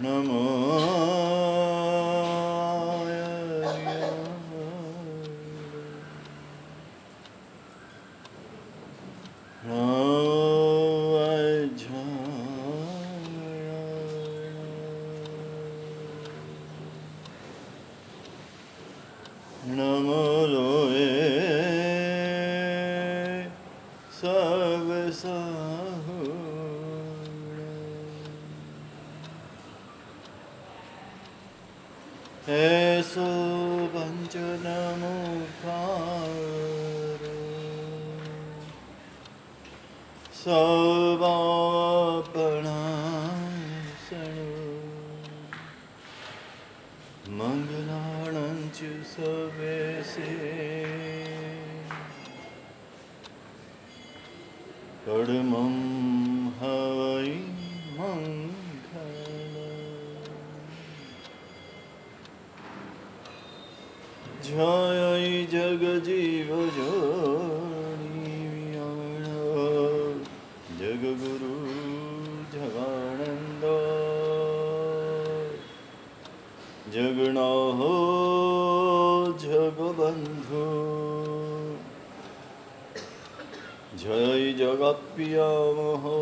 નમો એસો પંચનમુખાર સવાપણાસણ મંગલાણં ચ સવેસે કડમં હવૈ જય જગજીવ જોની જગગુરુ જગાનંદ જગનો જગબંધુ જય જગપ્રિય મહો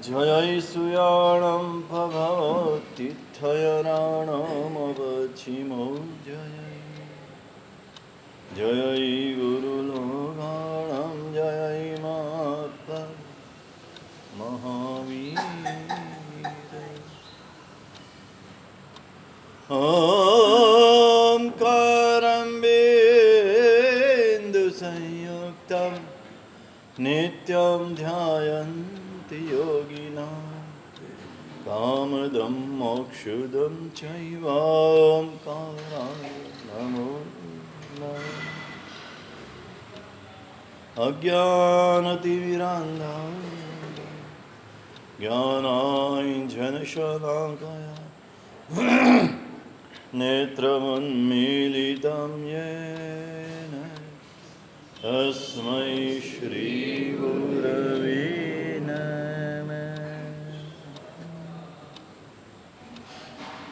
જય સુયાણં ભવતિથયરાણમવચિમો જય જય ગુરુલોગાણં જય માતા મહાવીર ઓંકારં બિંદુ સંયુક્તં નિત્યં ધ્યાયન્તિ યોગિના કામદં મોક્ષદં ચૈવાંકારાય નમો નમઃ અજ્ઞાનતિમિરાન્ધાય જ્ઞાનાંજનશલાકયા નેત્રમન્મીલિतं યેન તસ્मै શ્રી ગુરવે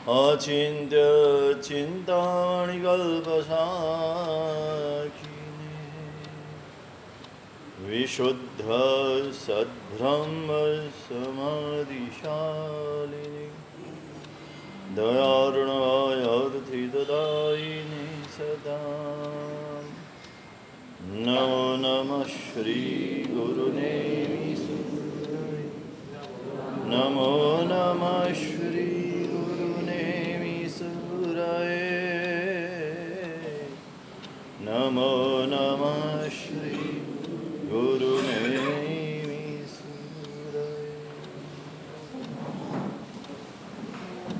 અચિંત્ય ચિંતામણિકલ્પસાખિને વિશુદ્ધ સદ્બ્રહ્મ સમાધિશાલિને દયાર્ણવાયર્થિતદાયિને સદા નમો નમઃ શ્રી ગુરુને નમો નમઃ શ્રી નમો નમઃ શ્રી ગુરુને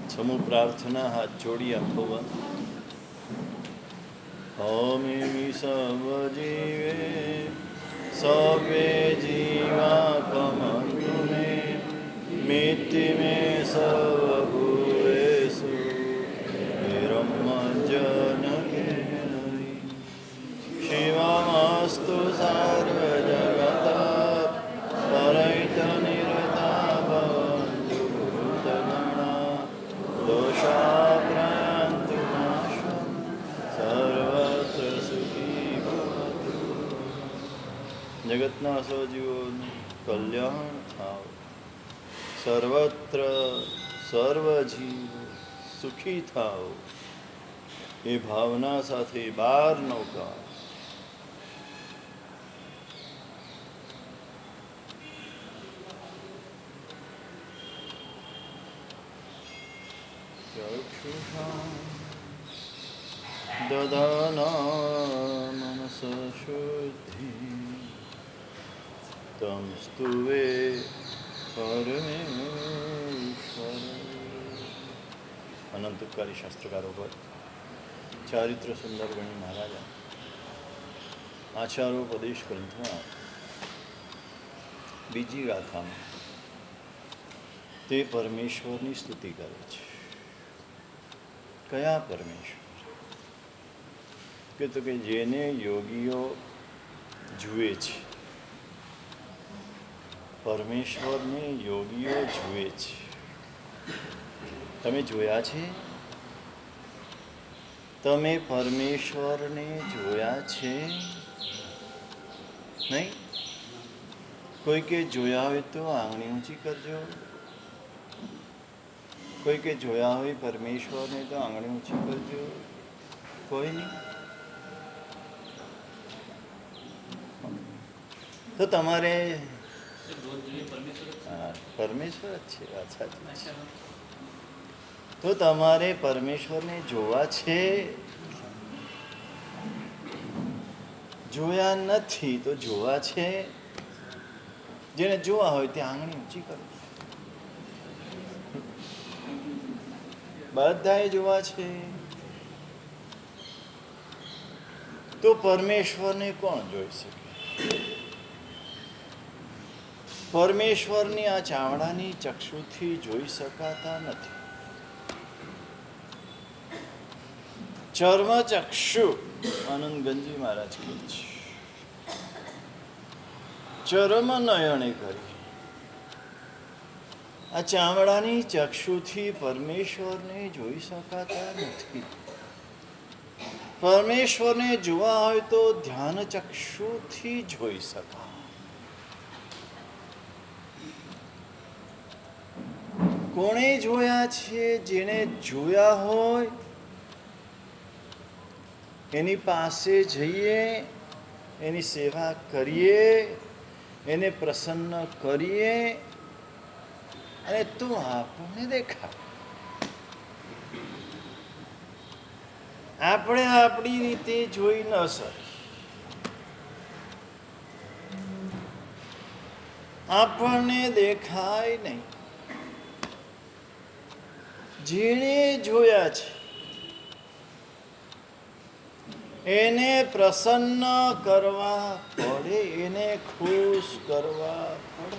સમૂહ પ્રાર્થના હાથ જોડી આંખો બંધ હમે સવજીવે સવે જીવા કમંતુ મે મિત્તિ મે સવભૂવેષુ નિરમજનકે શિવમસ્તુ સર્વજગત પરૈતનિરતા ભવન્તુ ભૂતગણા દોષાપ્રયન્તુ નાશં સર્વત્ર સુખી ભવતુ જગતના સજીવોનું કલ્યાણ થાવ સર્વત્ર સર્વજીવ સુખી થાવ એ ભાવના સાથે 12 નૌકા દદાના મનસ શુદ્ધિ તમ સ્તુવે પરમેશ્વર અનંતકારી શાસ્ત્રકારો પર ચારિત્ર સુંદર ગણી મહારાજા આચારોપદેશ ગ્રંથમાં બીજી ગાથામાં તે પરમેશ્વરની સ્તુતિ કરે છે. કયા પરમેશ્વર? કે તો કે જેને યોગીઓ જુએ છે, પરમેશ્વરને યોગીઓ જુએ છે. તમે જોયા છે? તમે પરમેશ્વરને જોયા છે? નહીં? કોઈ કે જોયા હોય તો આંગળી ઊંચી કરજો. કોઈ કે જોયા હોય પરમેશ્વરને તો આંગળી ઊંચી કરજો. કોઈ નહીં? તો તમારે પરમેશ્વર જ છે. વાત સાચી. તો તમારે પરમેશ્વરને જોવા છે. જોયા નથી તો જોવા છે. જેને જોવા હોય તે આંગળી ઊંચી કરો. બધાએ જોવા છે. તો પરમેશ્વરને કોણ જોઈ શકે? પરમેશ્વરની આ ચામડાની ચક્ષુથી જોઈ શકાતા નથી. ચર્મ ચક્ષુ આનંદ ગંજી મહારાજ કહે છે, ચરમ નયણે કરી આ ચામડાની ચક્ષુથી પરમેશ્વરને જોઈ શકાતા નથી. પરમેશ્વરને જોવા હોય તો ધ્યાન ચક્ષુથી જોઈ શકાય. કોણે જોયા છે? જેને જોયા હોય એની પાસે જઈએ, એની સેવા કરીએ, એને પ્રસન્ન કરીએ અને તું આપણને દેખાય. આપણે આપણી રીતે જોઈ ન શકીએ. આપણને દેખાય નહીં. જેણે જોયા છે એને પ્રસન્ન કરવા પડે, એને ખુશ કરવા પડે.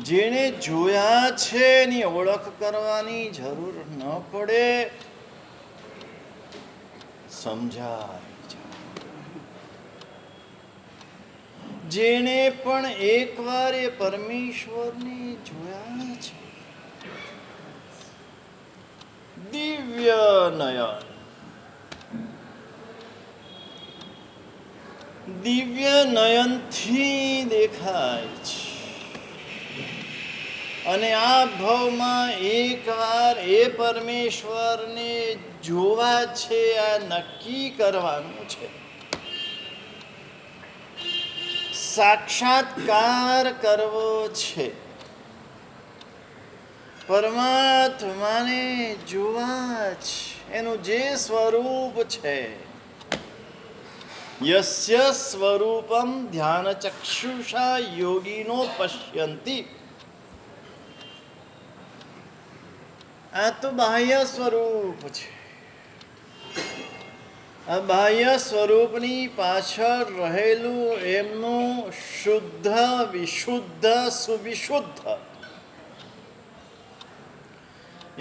જેણે જોયા છે એની ઓળખ કરવાની જરૂર ન પડે. સમજાય. જેણે પણ એકવાર એ પરમેશ્વરને જોયા છે, દિવ્ય નયન, દિવ્ય નયનથી દેખાય છે. અને આ ભાવમાં એકવાર એ પરમેશ્વરને જોવા છે, આ નક્કી કરવાનું છે. સાક્ષાત્કાર કરવો છે. પરમાત્માને જોવા છે, એનું જે સ્વરૂપ છે. યસ્ય સ્વરૂપમ ધ્યાન ચક્ષુષા યોગીનો પશ્યંતિ. આ તો બાહ્ય સ્વરૂપ છે. આ બાહ્ય સ્વરૂપની પાછળ રહેલું એમનું શુદ્ધ, વિશુદ્ધ, સુવિશુદ્ધ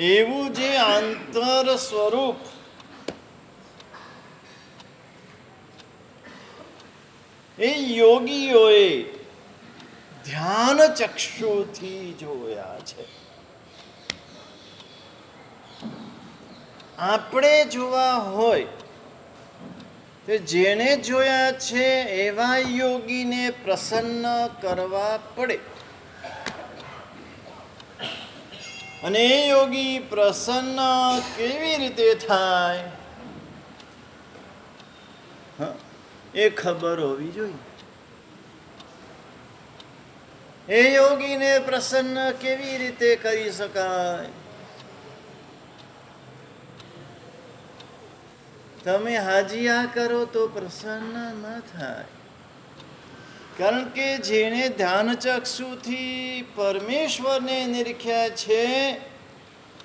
એવું જે આંતર સ્વરૂપ, એ યોગીઓએ ધ્યાન ચક્ષુથી જોયા છે. આપણે જોવા હોય તો જેને જોયા છે એવા યોગીને પ્રસન્ન કરવા પડે. અને એ યોગી પ્રસન્ન કેવી રીતે થાય એ ખબર હોવી જોઈએ. એ યોગીને પ્રસન્ન કેવી રીતે કરી શકાય? તમે હાજિયા કરો તો પ્રસન્ન ન થાય. કારણ કે જેને ધ્યાન ચક્ષુથી પરમેશ્વરને નિરખ્યા છે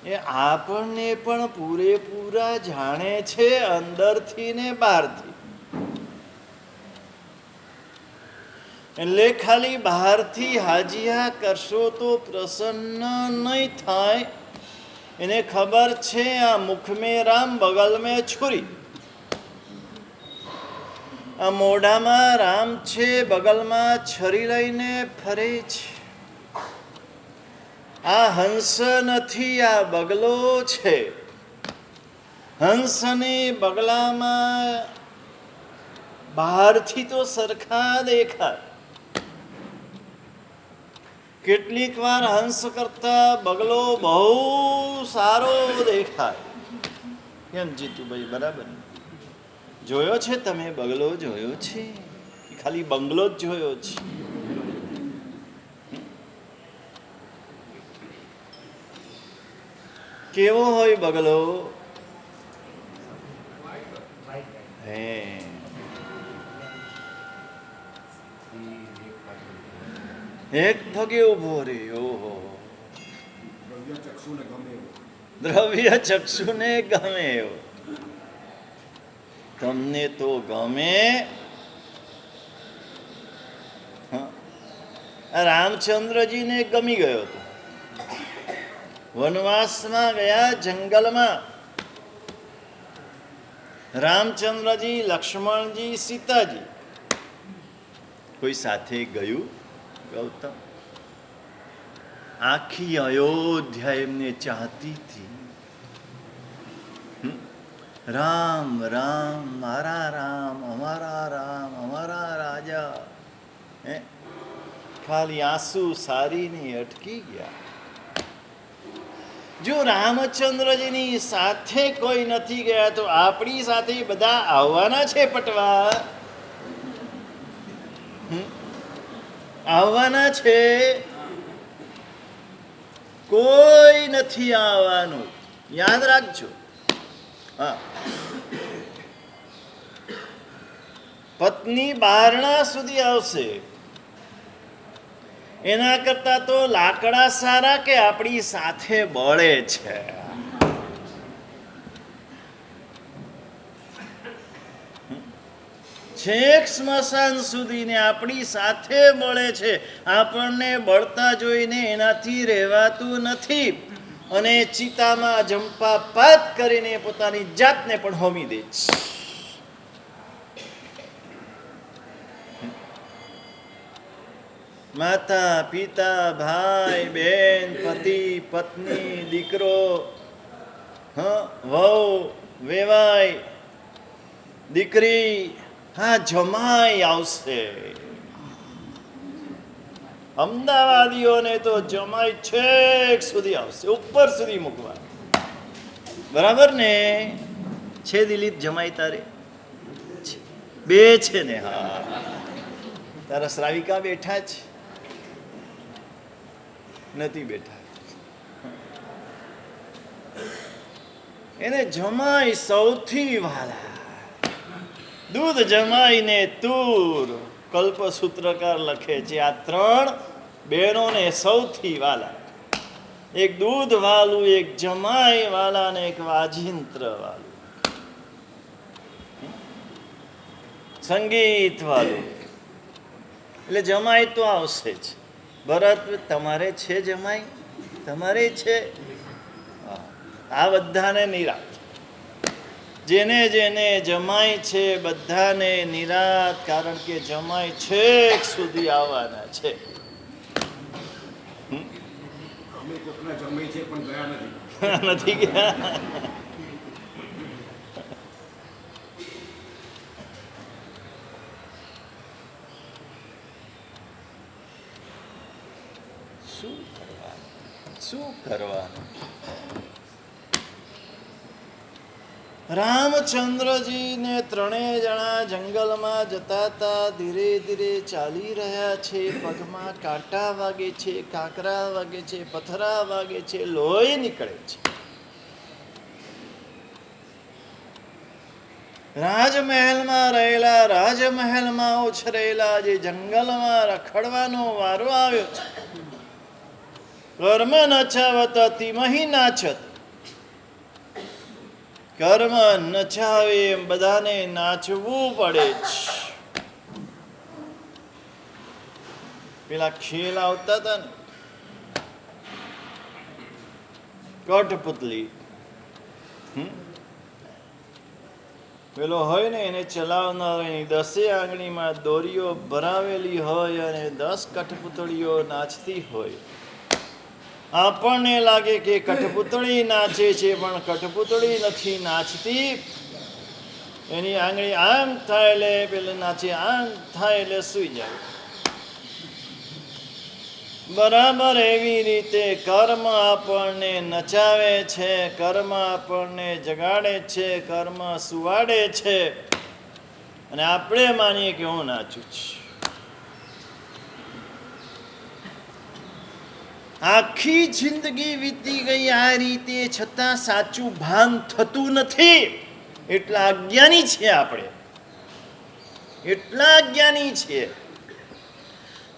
એ આપણને પણ પૂરેપૂરા જાણે છે, અંદરથી ને બહારથી. એટલે ખાલી બહારથી હાજિયા કરશો તો પ્રસન્ન નહીં થાય. એને ખબર છે આ મુખ મેં રામ બગલ મેં છુરી, આ મોઢામાં રામ છે બગલમાં છરી લઈને ફરે છે. આ હંસ નથી, આ બગલો છે. હંસને બગલામાં બહારથી તો સરખા દેખાય, કેટલીક વાર હંસ કરતા બગલો બહુ સારો દેખાય. કેમ જીતુભાઈ, બરાબર જોયો છે તમે? બગલો જોયો છે? ખાલી બંગલો જ જોયો છે? કેવો હોય બગલો? હે એક પગે ઉભો રે. ઓહો, દ્રવ્ય ચક્ષુને ગમે એવો. તમને તો ગમે. રામચંદ્રજીને ગમી ગયો હતો. વનવાસમાં ગયા જંગલમાં. રામચંદ્રજી, લક્ષ્મણજી, સીતાજી, કોઈ સાથે ગયું? ગૌતમ, આખી અયોધ્યા એમને ચાહતી હતી. રામ રામ, મારા રામ, અમારા રામ, અમારા રાજા. ખાલી આંસુ સારીને અટકી ગયા. જો રામચંદ્રજીની સાથે કોઈ નથી ગયા તો આપણી સાથે બધા આવવાના છે પટવા. આવવાના છે, કોઈ નથી આવવાનું. યાદ રાખજો. હા, પત્ની બારણા સુધી આવશે, એના કરતા તો લાકડા સારા કે આપણી સાથે બળે છે. છેક સ્મશાન સુધી ને આપણી સાથે બળે છે. આપણને બળતા જોઈને એનાથી રહેવાતું નથી અને ચિતામાં જંપાપાત કરીને પોતાની જાતને પણ હોમી દે છે. માતા, પિતા, ભાઈ, બહેન, પતિ, પત્ની, દીકરો, વહુ, વેવાઈ, દીકરી, હા જમાઈ આવશે. અમદાવાદીઓને તો જમાઈ છેક સુધી આવશે, ઉપર સુધી મૂકવા. બરાબર ને? છે દિલીપ જમાઈ તારે? બે છે ને? હા, તારા શ્રાવિકા બેઠા છે? નથી બેઠા. એને જમાઈ સૌથી વાલા. દૂધ જમાઈને તૂર, કલ્પસૂત્રકાર લખે છે. આ ત્રણ બહેનોને સૌથી વાલા. એક દૂધ વાલું, એક જમાઈ વાલા ને એક વાજિંત્ર વાલું, સંગીત વાલું. એટલે જમાઈ તો આવશે જ. ભરત, તમારે છે જમાઈ? તમારે છે? આ બધાને નિરાત. જેને જેને જમાઈ છે બધાને નિરાત, કારણ કે જમાઈ છેક સુધી આવવાના છે. નથી ગયા. શું કરવાનું? રામચંદ્રજી ને ત્રણેય જણા જંગલમાં જતા હતા. ધીરે ધીરે ચાલી રહ્યા છે. પગમાં કાંટા વાગે છે, કાંકરા વાગે છે, પથરા વાગે છે, લોહી નીકળે છે. રાજમહેલમાં રહેલા, રાજમહેલમાં ઉછરેલા, જે જંગલમાં રખડવાનો વારો આવ્યો છે. કર્મ નચાવત તિમહી નાચત. કર્મ નચાવે એમ બધાને નાચવું પડે છે. પેલા ખેલ આવતા હતા ને, કઠપુતલી પેલો હોય ને એને ચલાવનાર એની 10 આંગળીમાં દોરીઓ ભરાવેલી હોય અને 10 કઠપુતળીઓ નાચતી હોય. આપણને લાગે કે કઠપુતળી નાચે છે, પણ કઠપુતળી નથી નાચતી. એની આંગળી આમ થાય એટલે પેલે નાચે, આમ થાય એટલે સૂઈ જાય. બરાબર એવી રીતે કર્મ આપણને નચાવે છે, કર્મ આપણને જગાડે છે, કર્મ સુવાડે છે, અને આપણે માનીએ કે હું નાચું છું. આખી જિંદગી વીતી ગઈ આ રીતે, છતાં સાચું ભાન થતું નથી. એટલા અજ્ઞાની છીએ આપણે, એટલા અજ્ઞાની છીએ.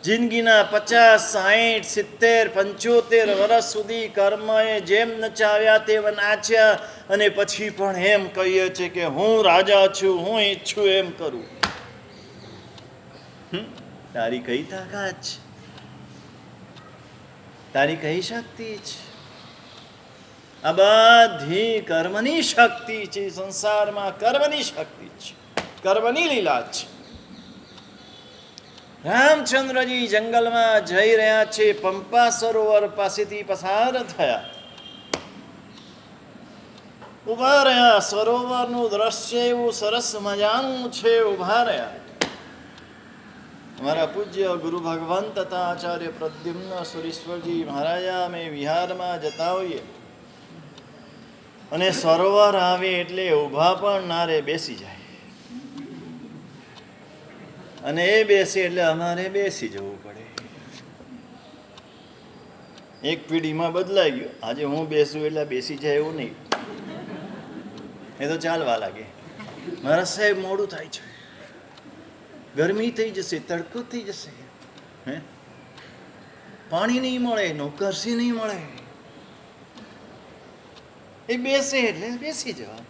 જિંદગીના 50, 60, 70, 75 વર્ષ સુધી કર્મએ જેમ નચાવ્યા તેમ નાચ્યા, અને પછી પણ એમ કહીએ છીએ કે હું રાજા છું, હું ઈચ્છું એમ કરું. તારી કઈ તાકાત છે? તારી કઈ શક્તિ છે? આ બધી કર્મની શક્તિ છે. સંસારમાં કર્મની શક્તિ છે, કર્મની લીલા છે. રામચંદ્રજી જંગલમાં જઈ રહ્યા છે, પંપા સરોવર પાસેથી પસાર થયા, ઉભા રહ્યા. સરોવરનું દ્રશ્ય એવું સરસ મજાનું છે, ઉભા રહ્યા. અમારા પૂજ્ય ગુરુ ભગવાન તથા આચાર્ય પ્રદ્યુમ્ન સુરેશ્વરજી મહારાજા અમે વિહારમાં જતા હોઈએ અને સરોવર આવે એટલે ઊભા પણ ના રે, બેસી જાય. અને એ બેસે એટલે અમારે બેસી જવું પડે. એક પેઢીમાં બદલાઈ ગયો. આજે હું બેસું એટલે બેસી જાય એવું નહીં, એ તો ચાલવા લાગે. મારા સાહેબ મોડું થાય છે, ગરમી થઈ જશે, તડકો થઈ જશે, પાણી નહીં મળે, નોકરસી નહીં મળે. એ બેસે એટલે બેસી જવા,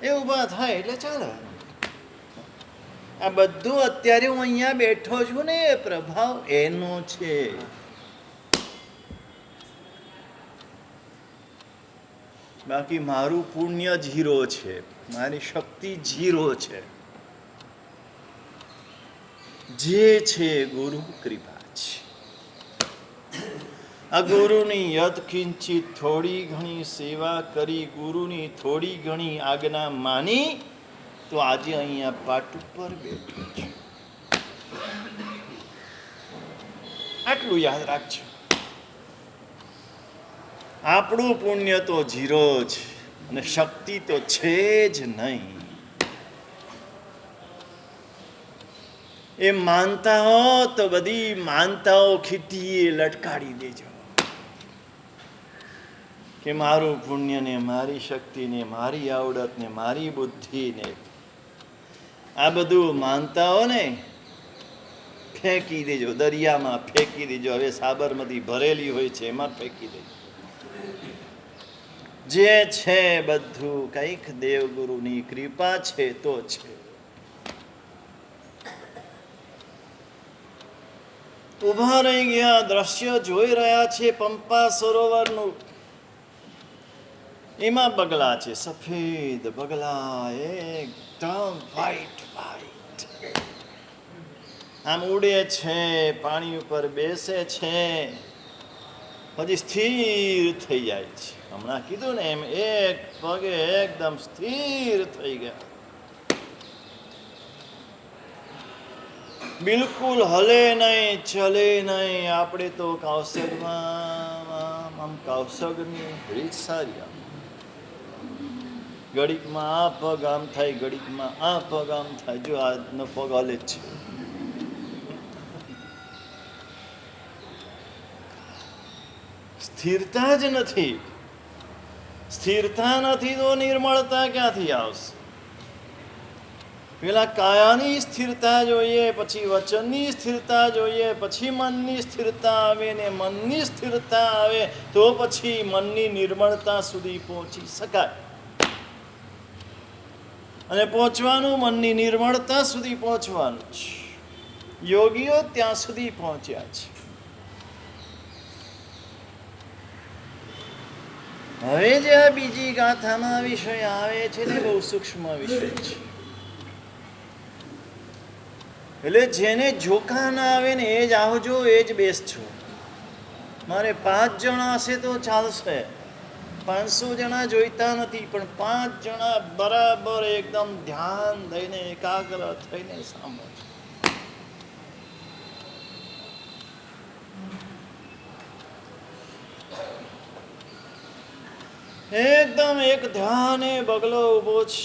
એ ઊભા થાય એટલે ચાલવાનું. આ બધું અત્યારે હું અહીંયા બેઠો છું ને, એ પ્રભાવ એનો છે. બાકી મારું પુણ્ય 0 છે, મારી શક્તિ 0 છે. જે છે ગુરુ કૃપા છે. આ ગુરુની યત્કિંચિત થોડી ઘણી સેવા કરી, ગુરુની થોડી ઘણી આજ્ઞા માની, તો આજે અહીંયા પાટ ઉપર બેઠો છે. આટલું યાદ રાખજો. આપણું પુણ્ય તો 0 છે, અને શક્તિ તો છે જ નહીં. એ માનતા હો તો બધી માનતાઓ ખીટીએ લટકાડી દેજો કે મારું પુણ્ય ને, મારી શક્તિ ને, મારી આવડત ને, મારી બુદ્ધિ ને, આ બધું માનતાઓ ને ફેંકી દેજો, દરિયામાં ફેંકી દેજો. હવે સાબરમતી ભરેલી હોય છે, એમાં ફેંકી દેજો. જે છે બધું કંઈક દેવગુરુની કૃપા છે તો છે. ઉભા રહી ગયા, દ્રશ્ય જોઈ રહ્યા છે પંપા સરોવરનું. એમાં બગલા છે, સફેદ બગલા, એકદમ વ્હાઈટ વ્હાઈટ. આમ ઉડે છે, પાણી ઉપર બેસે છે, પછી સ્થિર થઈ જાય છે. હમણાં કીધું ને એમ, એક પગે એકદમ સ્થિર થઈ ગયા, બિલકુલ હલે નહીં, ચલે નહીં. આપણે તો કાવસગમાં કાવસગની રીત સારી. ઘડીકમાં આ પગ આમ થાય, ઘડીકમાં આ પગ આમ થાય. જો આજનો પગ હલે જ છે. સ્થિરતા જ નથી. સ્થિરતા નથી તો નિર્મળતા ક્યાંથી આવશે? પેલા કાયાની સ્થિરતા જોઈએ, પછી વચનની સ્થિરતા જોઈએ, પછી મનની સ્થિરતા આવે, ને મનની સ્થિરતા આવે તો પછી મનની નિર્મળતા સુધી પહોંચી શકાય. અને પહોંચવાનું મનની નિર્મળતા સુધી પહોંચવાનું છે. યોગીઓ ત્યાં સુધી પહોંચ્યા છે. હવે જે આ બીજી ગાથામાં વિષય આવે છે ને બહુ સૂક્ષ્મ વિષય છે. એટલે જેને જોખા ના આવે ને એ જ આવજો, એ જ બેસજો. મારે 5 જણા હશે તો ચાલશે, 500 જણા જોઈતા નથી, પણ 5 જણા બરાબર એકદમ ધ્યાન દઈને એકાગ્ર થઈને સાંભળજો. એકદમ એક ધ્યાને બગલો ઉભો છે,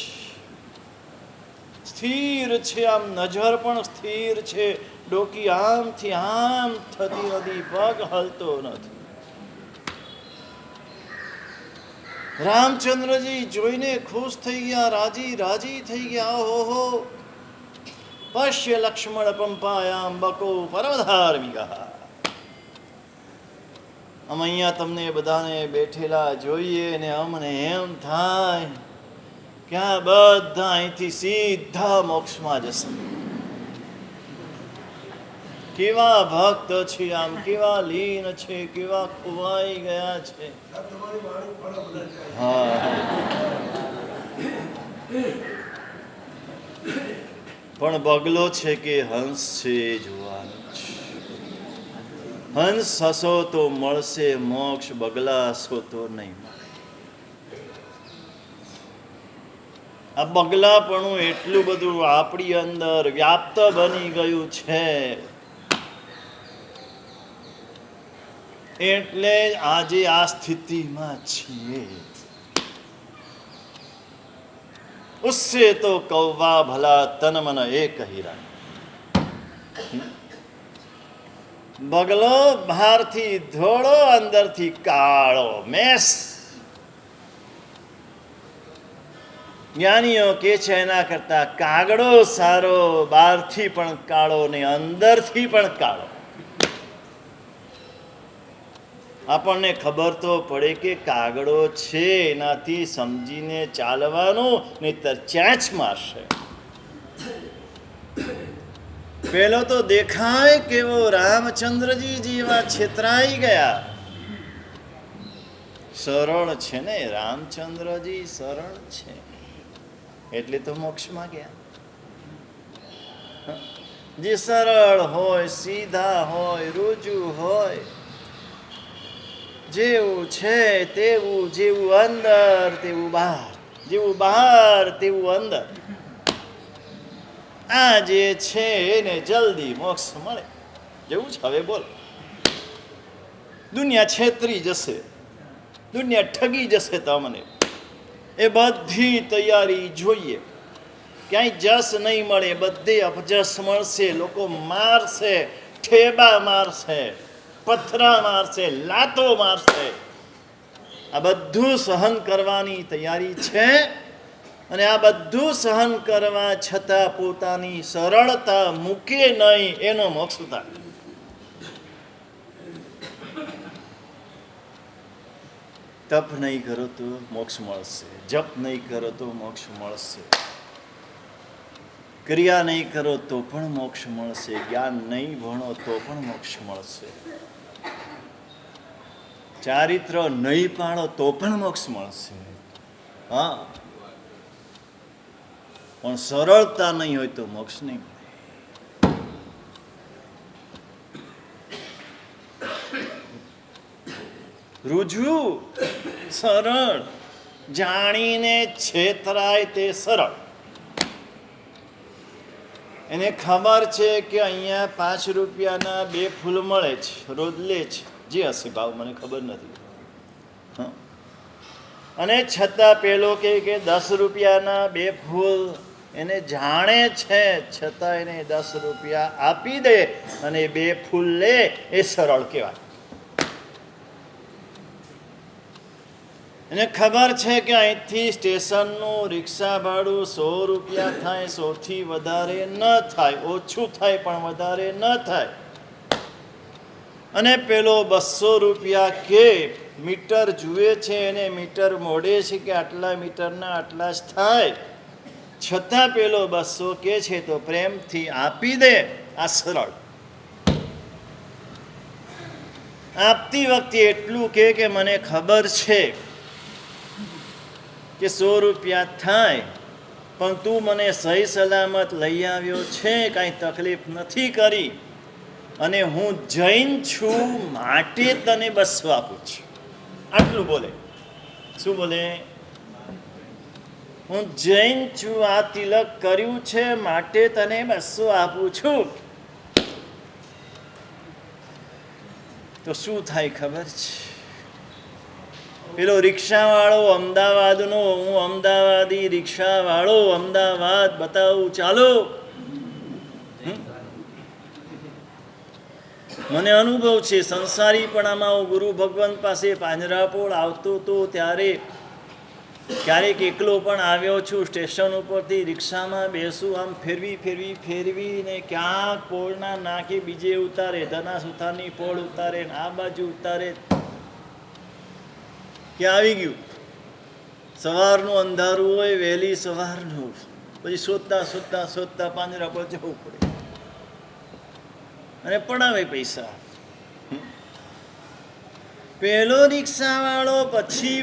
સ્થિર છે, આમ નજર પણ સ્થિર છે, ડોકી આમથી આમ થતી નથી, પગ હલતો નથી. રામચંદ્રજી જોઈને ખુશ થઈ ગયા, રાજી રાજી થઈ ગયા. ઓહો, પશ્ય લક્ષ્મણ પંપાયામ બકો પર્વધાર્મિકા. આમ અહીંયા તમને બધાને બેઠેલા જોઈએ ને અમને એમ થાય કે આ બધા અહીંથી સીધા મોક્ષમાં જશે. કેવા ભક્ત છે, આમ કેવા લીન છે, કેવા ખોવાઈ ગયા છે. હા, પણ બગલો છે કે હંસ છે એ જોવાનું છે. હંસ હસો તો મળશે મોક્ષ, બગલા હસો તો નહીં મળે. આ બગલાપણું એટલું બધું આપણી અંદર વ્યાપ્ત બની ગયું છે, એટલે આજે આ સ્થિતિમાં છીએ. ઉસ્સે તો કૌવા ભલા તન મન એક હીરા. બગલો બહારથી ધોળો, અંદરથી કાળો મેસ. જ્ઞાનીઓ કે છે એના કરતા કાગડો સારો, બહારથી પણ કાળો ને અંદરથી પણ કાળો. આપણને ખબર તો પડે કે કાગડો છે, એનાથી સમજીને ચાલવાનું, નહીંતર ચાંચ મારશે. પેલો તો દેખાય કેવો રામચંદ્રજી જેવા છેતરાઈ ગયા. સરળ છે ને રામચંદ્રજી, સરળ છે એટલે તો મોક્ષમાં ગયા. જે સરળ હોય, સીધા હોય, રુજુ હોય, જેવું છે તેવું, જેવું અંદર તેવું બહાર, જેવું બહાર તેવું અંદર. આ જે છે એને જલ્દી મોક્ષ મળે જેવું છે. હવે બોલ, દુનિયા છેતરી જશે, દુનિયા ઠગી જશે તમને, એ બધી તૈયારી જોઈએ. ક્યાંય જસ નહીં મળે, બધે અપજસ મળશે. લોકો મારશે, ઠેબા મારશે, પથરા મારશે, લાતો મારશે. આ બધું સહન કરવાની તૈયારી છે. અને આ બધું સહન કરવા છતાં પોતાની સરળતા મૂકે નહીં, એનો મોક્ષ થાય. તપ નહીં કરો તો મોક્ષ મળશે, જપ નહીં કરો તો મોક્ષ મળશે, ક્રિયા નહીં કરો તો પણ મોક્ષ મળશે, જ્ઞાન નહીં ભણો તો પણ મોક્ષ મળશે, ચારિત્ર નહીં પાળો તો પણ મોક્ષ મળશે. હા, પણ સરળતા નહીં હોય તો મોક્ષ નહીં મળે. રુજુ સરળ, જાણીને છેતરાય તે સરળ. એને ખબર છે કે અહીંયા 5 રૂપિયાના 2 ફૂલ મળે છે, રોજ લે છે, જે હશે ભાવ મને ખબર નથી. અને છતાં પેલો કે 10 રૂપિયાના 2 ફૂલ, એને જાણે છે છતાં એને 10 રૂપિયા આપી દે અને 2 ફૂલ લે, એ સરળ કહેવાય. એને ખબર છે કે અહીંથી સ્ટેશનનું રિક્ષા ભાડું 100 રૂપિયા થાય, 100 થી વધારે ન થાય, ઓછું થાય પણ વધારે ન થાય. અને પેલો 200 રૂપિયા કે મીટર જુએ છે, એને મીટર મોડે છે કે આટલા મીટરના આટલા જ થાય, છતાં પેલો 200 કે છે તો પ્રેમથી આપી દે. આ સરળ. આપતી વખતે એટલું કે મને ખબર છે કે 100 રૂપિયા થાય, પણ તું મને સહી સલામત લઈ આવ્યો છે, કાંઈ તકલીફ નથી કરી, અને હું જૈન છું માટે તને 200 આપું છું. આટલું બોલે. શું બોલે? હું જૈન છું, આ તિલક કર્યું છે માટે તને 200 આપું છું. તો શું થાય ખબર છે? પેલો રિક્ષાવાળો અમદાવાદનો, હું અમદાવાદી રિક્ષાવાળો, અમદાવાદ બતાવું ચાલો. મને અનુભવ છે સંસારીપણામાં. હું ગુરુ ભગવાન પાસે પાંજરાપોળ આવતો હતો ત્યારે ક્યારેક એકલો પણ આવ્યો છું. સ્ટેશન ઉપરથી રિક્ષામાં બેસું, આમ ફેરવીને ક્યાંક પોળના નાખે બીજે ઉતારે, ધના સુથારની પોળ ઉતારે, આ બાજુ ઉતારે. ક્યાં આવી ગયું? સવારનું અંધારું હોય, વહેલી સવારનું. પછી શોધતા પાંજરાપોળ જવું પડે અને પડાવે પૈસા. પેલો રિક્ષાવાળો પછી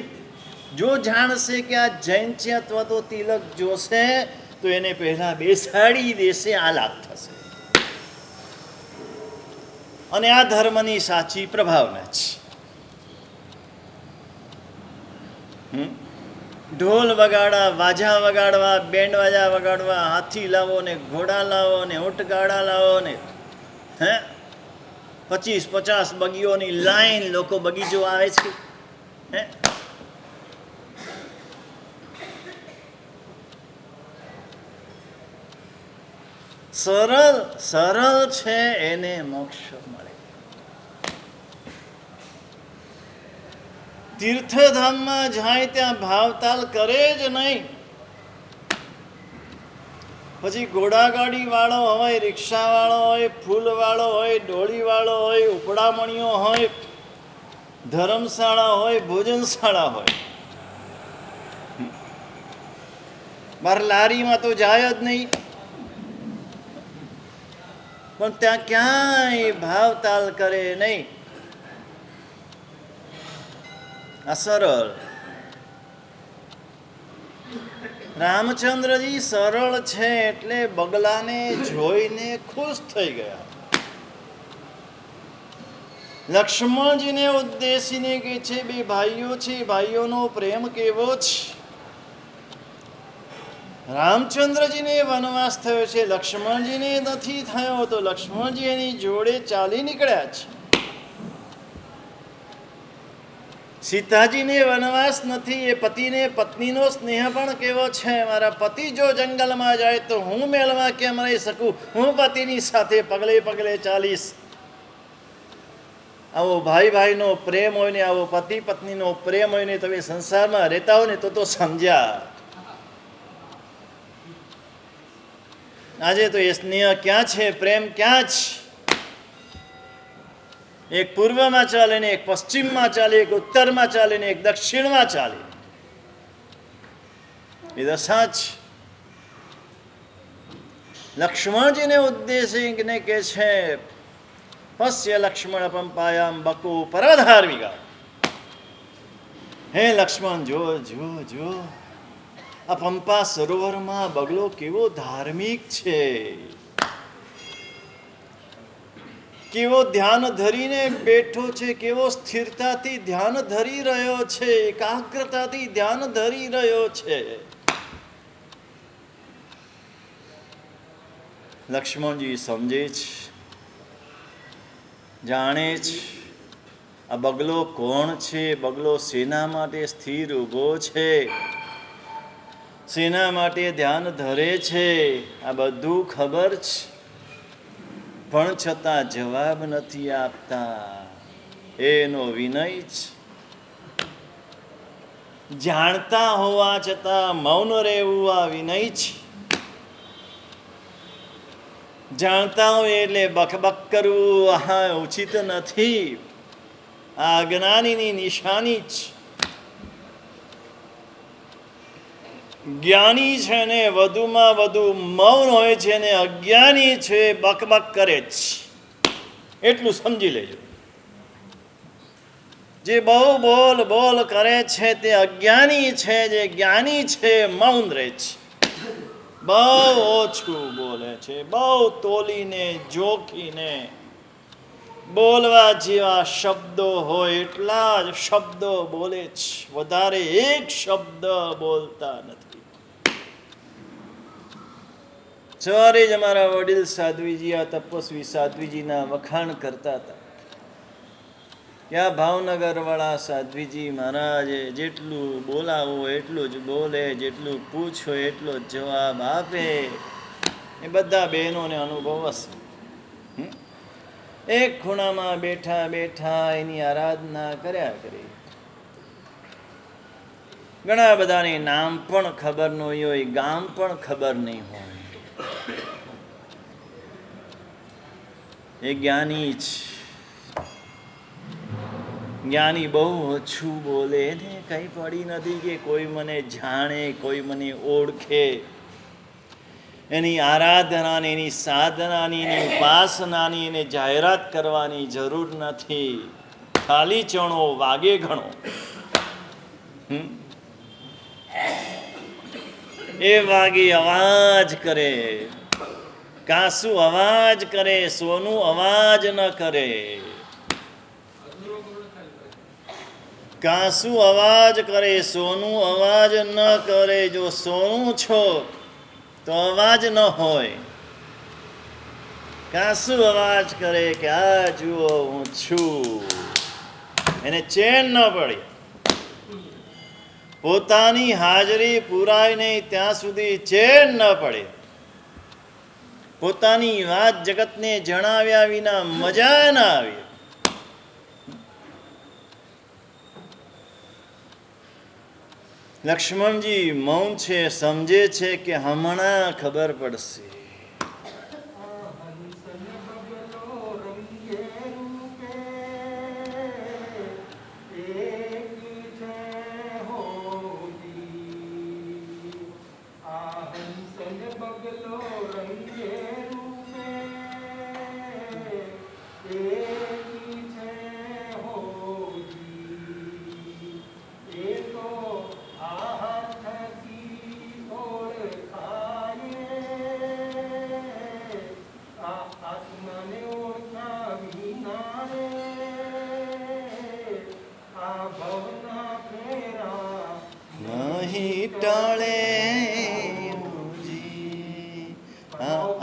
જો જાણશે કે આ જૈન છે અથવા તો તિલક જોશે તો એને પહેલા બેસાડી દેશે. આ લાભ થશે. અને આ ધર્મની સાચી પ્રભાવના છે. ઢોલ વગાડવા, વાજા વગાડવા, બેન્ડ વાજા વગાડવા, હાથી લાવો ને ઘોડા લાવો ને ઊંટગાડા લાવો ને 25-50 બગીઓની લાઈન, લોકો બગીચો આવે છે. સરળ છે એને મોક્ષ મળે. તીર્થધામમાં જાય ત્યાં ભાવતાલ કરે જ નહીં. પછી ઘોડાગાડી વાળો હોય, રિક્ષા વાળો હોય, ફૂલ વાળો હોય, ડોળી વાળો હોય, ઉપડામણીઓ હોય, ધર્મશાળા હોય, ભોજનશાળા હોય, બાર લારીમાં તો જાય જ નહીં. પણ ત્યાં ક્યાંય ભાવતાલ કરે નહીં. આ સરળ. રામચંદ્રજી સરળ છે એટલે બગલાને જોઈને ખુશ થઈ ગયા. લક્ષ્મણજીને ઉદ્દેશીને કહે છે, બે ભાઈઓ છે, ભાઈઓનો પ્રેમ કેવો છે. રામચંદ્રજીને વનવાસ થયો છે, લક્ષ્મણજીને નથી થયો, તો લક્ષ્મણજી એની જોડે ચાલી નીકળ્યા છે. સીતાજીને વનવાસ નથી, એ પતિને પત્નીનો સ્નેહ પણ કેવો છે. મારા પતિ જો જંગલમાં જાય તો હું મેળમાં કેમ રહી શકું? હું પતિની સાથે પગલે પગલે ચાલીશ. આવો ભાઈ ભાઈનો પ્રેમ હોય ને, આવો પતિ પત્નીનો પ્રેમ હોય ને, તમે સંસારમાં રહેતા હોય ને તો સમજ્યા. આજે તો એ સ્નેહ ક્યાં છે, પ્રેમ ક્યાં છે? એક પૂર્વમાં ચાલે ને એક પશ્ચિમમાં ચાલે, એક ઉત્તરમાં ચાલે ને એક દક્ષિણમાં ચાલે. એ દશા જ. લક્ષ્મણજીને ઉદ્દેશીને કે છે, પશ્ય લક્ષ્મણ પંપાયામ બકો પરધાર્મિકા. હે લક્ષ્મણ, જો જો જો આ પંપા સરોવરમાં બગલો કેવો ધાર્મિક છે, કેવો ધ્યાન ધરીને બેઠો છે, કેવો સ્થિરતાથી ધ્યાન ધરી રહ્યો છે, એકાગ્રતાથી ધ્યાન ધરી રહ્યો છે. લક્ષ્મણજી સમજે છે, જાણે છે આ બગલો કોણ છે, બગલો શેના માટે સ્થિર ઊભો છે, શેના માટે ધ્યાન ધરે છે, આ બધું ખબર છે. પણ છતાં જવાબ નથી આપતા. એનો વિનય છે. જાણતા હોવા છતાં મૌન રહેવું આ વિનય છે. જાણતા હોય એટલે બકબક કરવું આ ઉચિત નથી. આ અજ્ઞાનીની નિશાની છે. જ્ઞાની છે ને વધુમાં વધુ મૌન હોય છે, ને અજ્ઞાની છે બકબક કરે છે. એટલું સમજી લેજો. જે બહુ બોલ બોલ કરે છે તે અજ્ઞાની છે, જે જ્ઞાની છે મૌન રહે છે. બહુ ઓછું બોલે છે, બહુ તોલીને જોખીને બોલવા જેવા શબ્દો હોય એટલા જ શબ્દો બોલે છે, વધારે એક શબ્દ બોલતા નથી. સવારે જ અમારા વડીલ સાધ્વીજી, આ તપસ્વી સાધ્વીજીના વખાણ કરતા હતા કે આ ભાવનગર વાળા સાધ્વીજી મહારાજે જેટલું બોલાવો એટલું જ બોલે, જેટલું પૂછો એટલો જ જવાબ આપે. એ બધા બહેનોને અનુભવ હશે. એક ખૂણામાં બેઠા બેઠા એની આરાધના કર્યા કરી. ઘણા બધાને નામ પણ ખબર ન હોય, ગામ પણ ખબર નહીં હોય. એ જ્ઞાની જ. જ્ઞાની બહુ ઓછું બોલે ને કઈ પડી નથી કે કોઈ મને જાણે, કોઈ મને ઓળખે. એની આરાધનાની, એની સાધનાની, એની ઉપાસનાની એને જાહેરાત કરવાની જરૂર નથી. ખાલી ચણો વાગે ઘણો. એ વાગે અવાજ કરે, કાસુ અવાજ કરે, સોનું અવાજ ન કરે. કાસુ અવાજ કરે, સોનું અવાજ ન કરે. જો સોનું છો તો અવાજ ન હોય. કાસુ અવાજ કરે કે આ જુઓ હું છું, એને ચેન ન પડે. પોતાની હાજરી પુરાય નહીં ત્યાં સુધી ચેન ન પડે. પોતાની વાત જગતને જણાવ્યા વિના મજા ન આવે. લક્ષ્મણજી મૌન છે, સમજે છે કે હમણાં ખબર પડશે.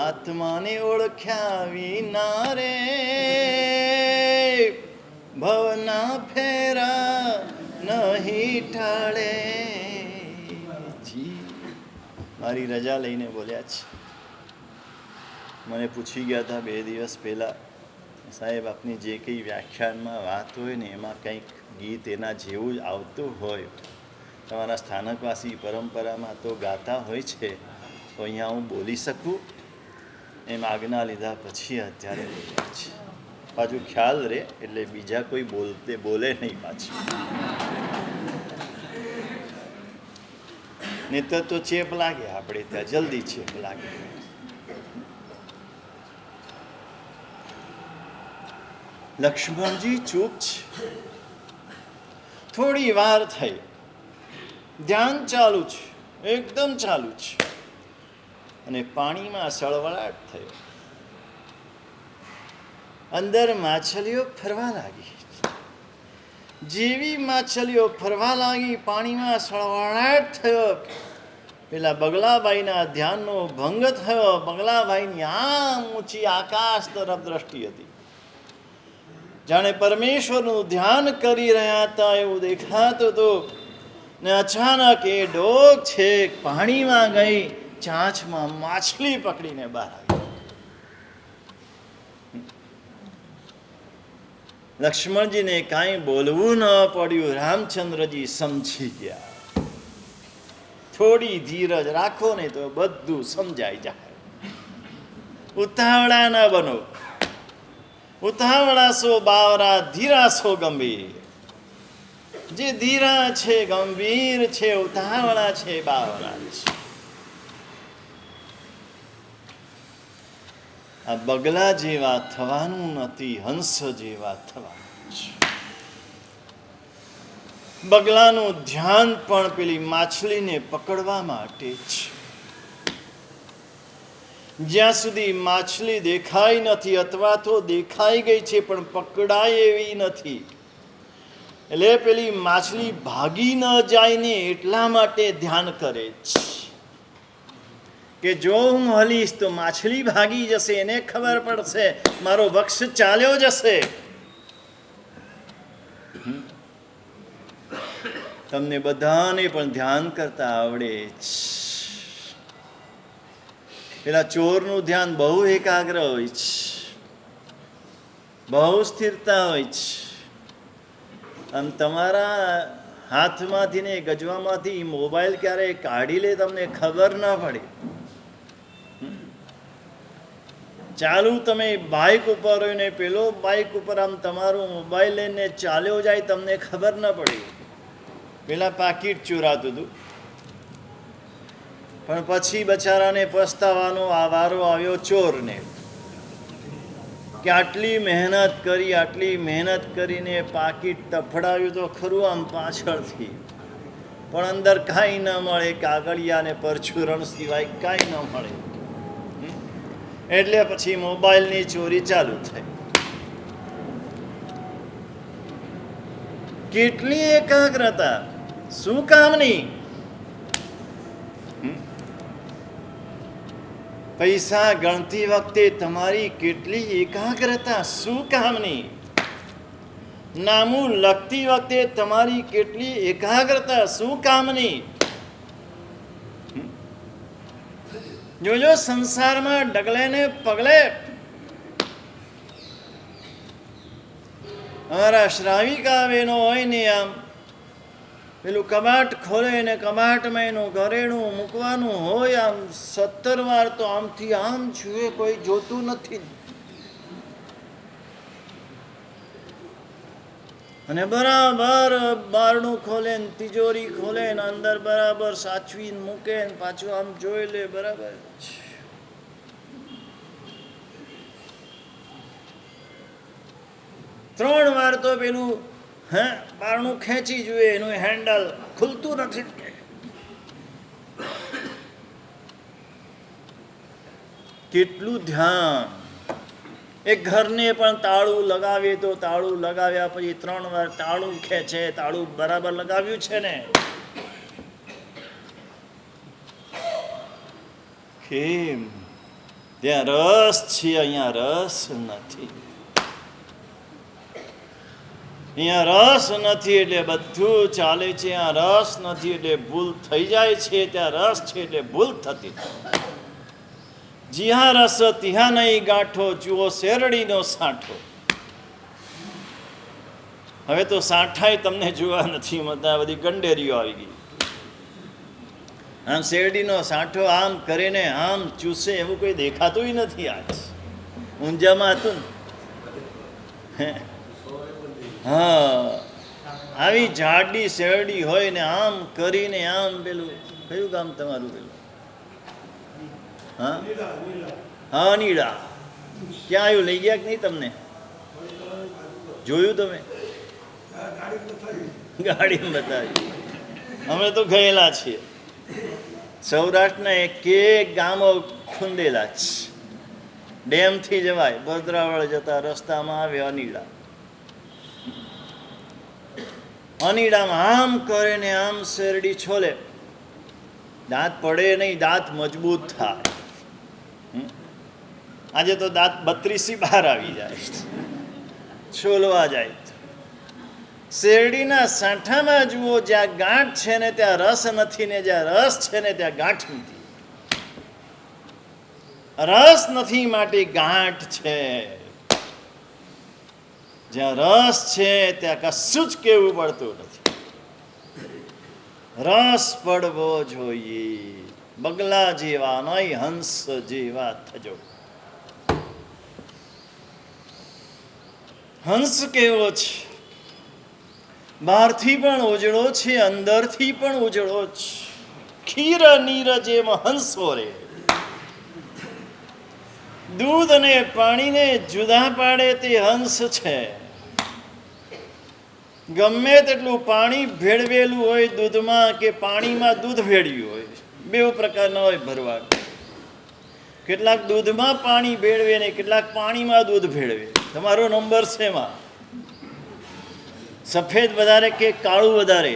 આત્માને ઓળખ્યા વિના રે ભવના ફેરા નહીં ટાળે. જી મારી રજા લઈને બોલ્યા છે. મને પૂછી ગયા હતા 2 દિવસ પહેલાં, સાહેબ આપની જે કંઈ વ્યાખ્યાનમાં વાત હોય ને એમાં કંઈક ગીત એના જેવું જ આવતું હોય, તમારા સ્થાનકવાસી પરંપરામાં તો ગાતા હોય છે, તો અહીંયા હું બોલી શકું? એમ આજ્ઞા લીધા પછી અત્યારે બોલ્યા છે. પાછું ખ્યાલ રહે એટલે બીજા કોઈ બોલે નહીં પાછું. નહીં તો ચેપ લાગે, આપણે ત્યાં જલ્દી ચેપ લાગે. લક્ષ્મણજી ચૂપ છે. થોડી વાર થઈ, ધ્યાન ચાલુ છે, એકદમ ચાલુ છે, અને પાણીમાં સળવળાટ થયો. અંદર માછલીઓ ફરવા લાગી. જેવી માછલીઓ ફરવા લાગી, પાણીમાં સળવળાટ થયો. પેલા બગલાભાઈના ધ્યાનનો ભંગ થયો. બગલાભાઈની આમ ઊંચી આકાશ તરફ દ્રષ્ટિ હતી, જાણે પરમેશ્વરનું ધ્યાન કરી રહ્યા હતા એવું દેખાતું હતું. ને અચાનક એ ડોક છે પાણીમાં ગઈ, ચાંચમાં માછલી પકડીને બહાર આવી. લક્ષ્મણજીને કાંઈ બોલવું ન પડ્યું. રામચંદ્રજી સમજી ગયા. થોડી ધીરજ રાખો ને તો બધું સમજાઈ જાય. ઉતાવળા ન બનો. ઉતાવળા સો બાવરા, ધીરા સો ગંભીર. જે ધીરા છે, ગંભીર છે, ઉતાવળા છે, બાવરા છે. આ બગલા જેવા થવાનું નથી, હંસ જેવા થવાનું છે. બગલાનું ધ્યાન પણ પેલી માછલીને પકડવા માટે જ. જ્યાં સુધી માછલી દેખાઈ નથી અથવા તો દેખાઈ ગઈ છે પણ પકડાય એવી નથી, એટલે પેલી માછલી ભાગી ન જાય ને એટલા માટે ધ્યાન કરે છે કે જો હું હલીશ તો માછલી ભાગી જશે, એને ખબર પડશે મારો વક્ષ ચાલ્યો જશે. તમને બધાને પણ ધ્યાન કરતા આવડે છે. પેલા ચોરનું ધ્યાન બહુ એકાગ્ર હોય છે, બહુ સ્થિરતા હોય છે. આમ તમારા હાથમાંથી ને ગજવામાંથી મોબાઈલ ક્યારે કાઢી લે તમને ખબર ના પડે. ચાલુ તમે બાઇક ઉપર હોય ને પેલો બાઇક ઉપર આમ તમારું મોબાઈલ લઈને ચાલ્યો જાય, તમને ખબર ના પડે. પેલા પાકીટ ચોરાતું હતું, પણ પછી બચારાને પસ્તાવાનો આ વારો આવ્યો ચોરને કે આટલી મહેનત કરીને પાકીટ તફડાવ્યું તો ખરું આમ પાછળથી, પણ અંદર કાંઈ ન મળે, કાગળિયા ને પરચુરણ સિવાય કાંઈ ન મળે. એટલે પછી મોબાઈલની ચોરી ચાલુ થઈ. કેટલી એકાગ્રતા, શું કામની? પૈસા ગણતી વખતે તમારી કેટલી એકાગ્રતા, શું કામની? નામું લખતી વખતે તમારી કેટલી એકાગ્રતા, શું કામની? જોજો સંસારમાં ડગલે ને પગલે અમારા શ્રાવિકા બહેનો હોય ને આમ પેલું કબાટ ખોલે ને કબાટમાં એનું ઘરેણું મૂકવાનું હોય, આમ 17 વાર તો આમથી આમ જુએ, કોઈ જોતું નથી. અને બરાબર બારણું ખોલે ને તિજોરી ખોલે ને અંદર બરાબર સાચવીને મૂકે ને પાછું આમ જોઈ લે. બરાબર 3 વાર તો પેલું બારણું ખેંચી જોઈએ, એનું હેન્ડલ ખુલતું નથી. કેટલું ધ્યાન! એક ઘરને પણ તાળું લગાવીએ તો તાળું લગાવ્યા પછી 3 વાર તાળું ખેંચે, તાળું બરાબર લગાવ્યું છે ને? કેમ? ત્યાં રસ છે, અહીંયા રસ નથી. અહીંયા રસ નથી એટલે બધું ચાલે છે, અહીંયા રસ નથી એટલે ભૂલ થઈ જાય છે, ત્યાં રસ છે એટલે ભૂલ થતી. જ્યાં રસ ત્યાં નહીં ગાંઠો, જુઓ શેરડીનો સાંઠો. હવે તો સાંઠાય તમને જોવા નથી મળતા, બધી ગંડેરીઓ આવી ગઈ. આમ શેરડીનો સાંઠો આમ કરીને આમ ચૂસે એવું કોઈ દેખાતું નથી. આજ ઊંઝામાં હતું ને, હા, આવી જાડી શેરડી હોય ને આમ કરીને આમ પેલું કયું ગામ તમારું પેલું? હા, નીડા. ક્યાં આવ્યું? લઈ ગયા કે નહીં તમને? જોયું તમે? ગાડીમાં બતાવ્યું. અમે તો ગયેલા છીએ. સૌરાષ્ટ્રના એક ગામો ખૂંદેલા છે. ડેમથી જવાય, ભદ્રાવળ જતા રસ્તામાં આવે અનીડા. અનીડામાં આમ કરે ને આમ શેરડી છોલે, દાંત પડે નહીં, દાંત મજબૂત થાય. આજે તો દાંત 32 બહાર આવી જાય, છોલવા જાય. શેરડીના સાંઠામાં જુઓ, જ્યાં ગાંઠ છે ને ત્યાં રસ નથી, ને જ્યાં રસ છે ને ત્યાં ગાંઠ નથી. રસ નથી માટે ગાંઠ છે. જ્યાં રસ છે ત્યાં કશું જ કહેવું પડતું નથી. રસ પડવો જોઈએ. બગલા જેવા નહીં, હંસ જેવા થજો. હંસ કેવો છે? બહારથી પણ ઉજળો છે, અંદરથી પણ ઉજળો છે. ખીર નીર જેમ હંસો રે. દૂધ અને પાણીને જુદા પાડે તે હંસ છે. ગમે તેટલું પાણી ભેળવેલું હોય દૂધમાં કે પાણીમાં દૂધ ભેળવ્યું હોય, બે પ્રકારના હોય ભરવાડ. કેટલાક દૂધમાં પાણી ભેળવે ને કેટલાક પાણીમાં દૂધ ભેળવે. તમારો નંબર શેમાં? સફેદ વધારે કે કાળું વધારે?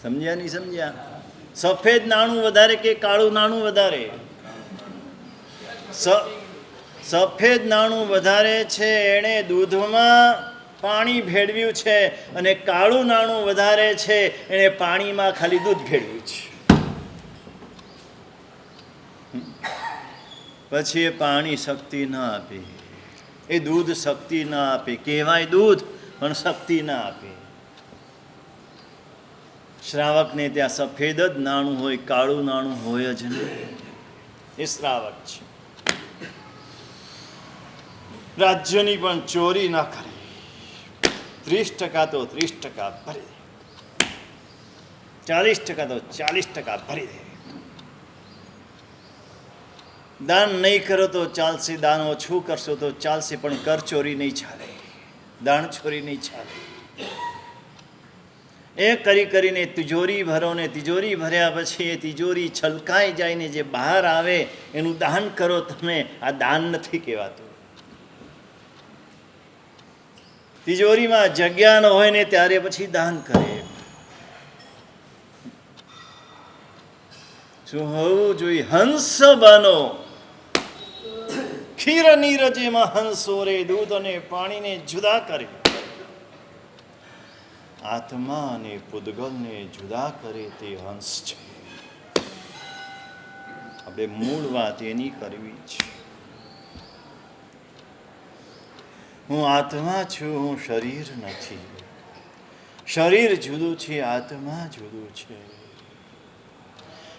સમજ્યા નહીં સમજ્યા? સફેદ નાણું વધારે કે કાળું નાણું વધારે? સફેદ નાણું વધારે છે, એણે દૂધમાં પાણી ભેળવ્યું છે, અને કાળું નાણું વધારે છે, એણે પાણીમાં ખાલી દૂધ ભેળવ્યું છે. પછી એ પાણી શક્તિ ના આપે, એ દૂધ શક્તિ ના આપે. કહેવાય દૂધ પણ શક્તિ ના આપે. શ્રાવકને ત્યાં સફેદ જ નાણું હોય, કાળું નાણું હોય જ નહીં. એ શ્રાવક છે. રાજ્યની પણ ચોરી ના કરે. 30% તો 30% ભરી દે, 40% તો 40% ભરી દે. દાન નહીં કરો તો ચાલશે, દાન ઓછું કરશો તો ચાલશે, પણ કર ચોરી નહીં ચાલે, દાન ચોરી નહીં ચાલે. એ કરી કરીને તિજોરી ભરો ને તિજોરી ભર્યા પછી એ તિજોરી છલકાઈ જાય ને જે બહાર આવે એનું દાન કરો તમે. આ દાન નથી કહેવાતું. તિજોરીમાં જગ્યા ન હોય ને ત્યારે પછી દાન કરે. શું હોવું જોઈએ? હંસ બનો. ખીર નીરજેમાં હંસો રે, દૂધ અને પાણીને જુદા કરે. આત્મા અને પૂદગલને જુદા કરે તે હંસ છે. આપણે મૂળ વાત એની કરવી છે. હું આત્મા છું, હું શરીર નથી. શરીર જુદું છે, આત્મા જુદું છે.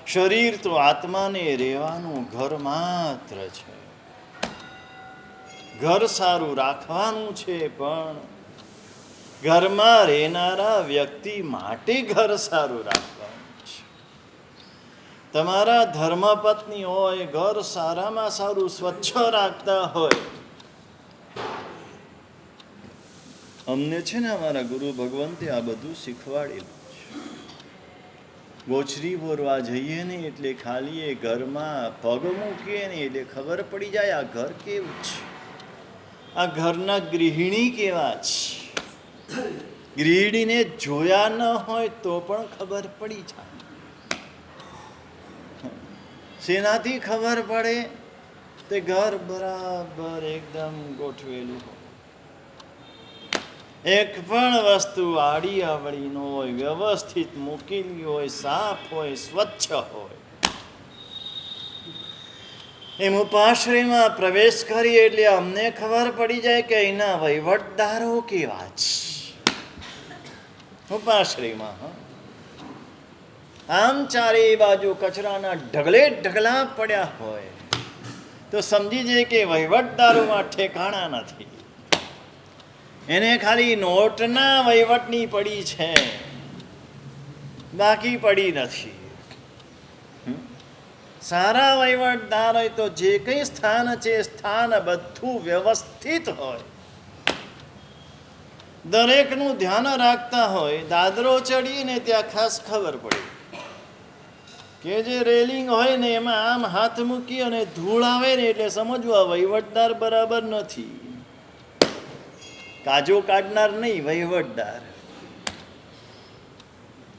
શરીર તો આત્માને રહેવાનું ઘર માત્ર છે. ઘર સારું રાખવાનું છે, પણ ઘરમાં રહેનારા વ્યક્તિ માટે ઘર સારું રાખવાનું છે. તમારા ધર્મપત્ની હોય, ઘર સારામાં સારું સ્વચ્છ રાખતા હોય. અમને છે ને અમારા ગુરુ ભગવંતે આ બધું શીખવાડેલું છે. ગોચરી બોરવા જઈએ ને એટલે ખાલી એ ઘરમાં પગ મૂકીએ ને એટલે ખબર પડી જાય આ ઘર કેવું છે, આ ઘરના ગૃહિણી કેવા છે. ગૃહિણીને જોયા ન હોય તો પણ ખબર પડી જાય. શેનાથી ખબર પડે? તે ઘર બરાબર એકદમ ગોઠવેલું હોય, એક પણ વસ્તુ આડી અવળી ન હોય, વ્યવસ્થિત મૂકેલી હોય, સાફ હોય, સ્વચ્છ હોય. એમ ઉપાશ્રયમાં પ્રવેશ કરીએ એટલે અમને ખબર પડી જાય કે એના વહીવટદારો કેવા છે. ઉપાશ્રયમાં આમ ચારે બાજુ કચરાના ઢગલે ઢગલા પડ્યા હોય તો સમજી જાય કે વહીવટદારોમાં ઠેકાણા નથી. એને ખાલી નોટના વહીવટની પડી છે, બાકી પડી નથી. સારા વહીવટદાર હોય તો જે કંઈ સ્થાન છે સ્થાન બધું વ્યવસ્થિત હોય, દરેકનું ધ્યાન રાખતા હોય. દાદરો ચડીને ત્યાં ખાસ ખબર પડી કે જે રેલિંગ હોય ને એમાં આમ હાથ મૂકી અને ધૂળ આવે ને એટલે સમજવું આ વહીવટદાર બરાબર નથી. કાજો કાઢનાર નહીં, વહીવટદાર.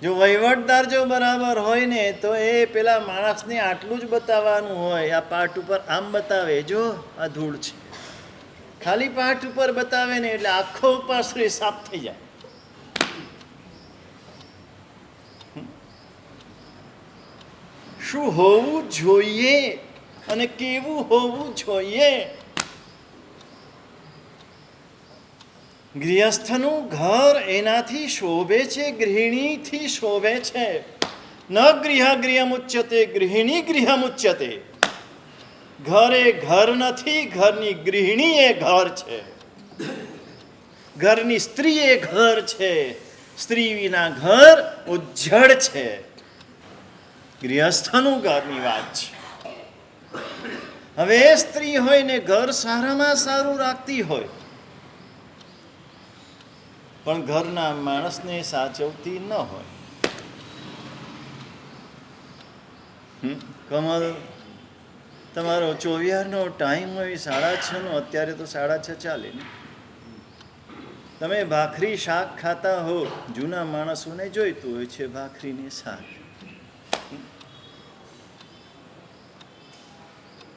જો વહીવટદાર જો બરાબર હોય ને તો એ પેલા માણસને આટલું જ બતાવવાનું હોય. આ પાઠ ઉપર આમ બતાવે, જો આ ધૂળ છે, ખાલી પાઠ ઉપર બતાવે ને એટલે આખો ઉપાશ્રય સાફ થઈ જાય. શું હોવું જોઈએ અને કેવું હોવું જોઈએ? ગૃહસ્થનું ઘર એનાથી શોભે છે, ગૃહિણીથી શોભે છે. ન ગૃહ ગૃહમુચ્યતે, ગૃહિણી ગૃહમુચ્યતે. ઘર એ ઘર નથી, ઘરની ગૃહિણી એ ઘર છે. ઘરની સ્ત્રી એ ઘર છે. સ્ત્રી વિના ઘર ઉજ્જડ છે. ગૃહસ્થનું ઘરની વાત છે. હવે એ સ્ત્રી હોય ને ઘર સારામાં સારું રાખતી હોય પણ ઘરના માણસને સાચવતી ન હોય. કમલ, તમારો 24નો ટાઈમ હોય 6:30નો, અત્યારે તો 6:30 ચાલે ને. તમે ભાખરી શાક ખાતા હો, જૂના માણસોને જોઈતું હોય છે ભાખરીને શાક,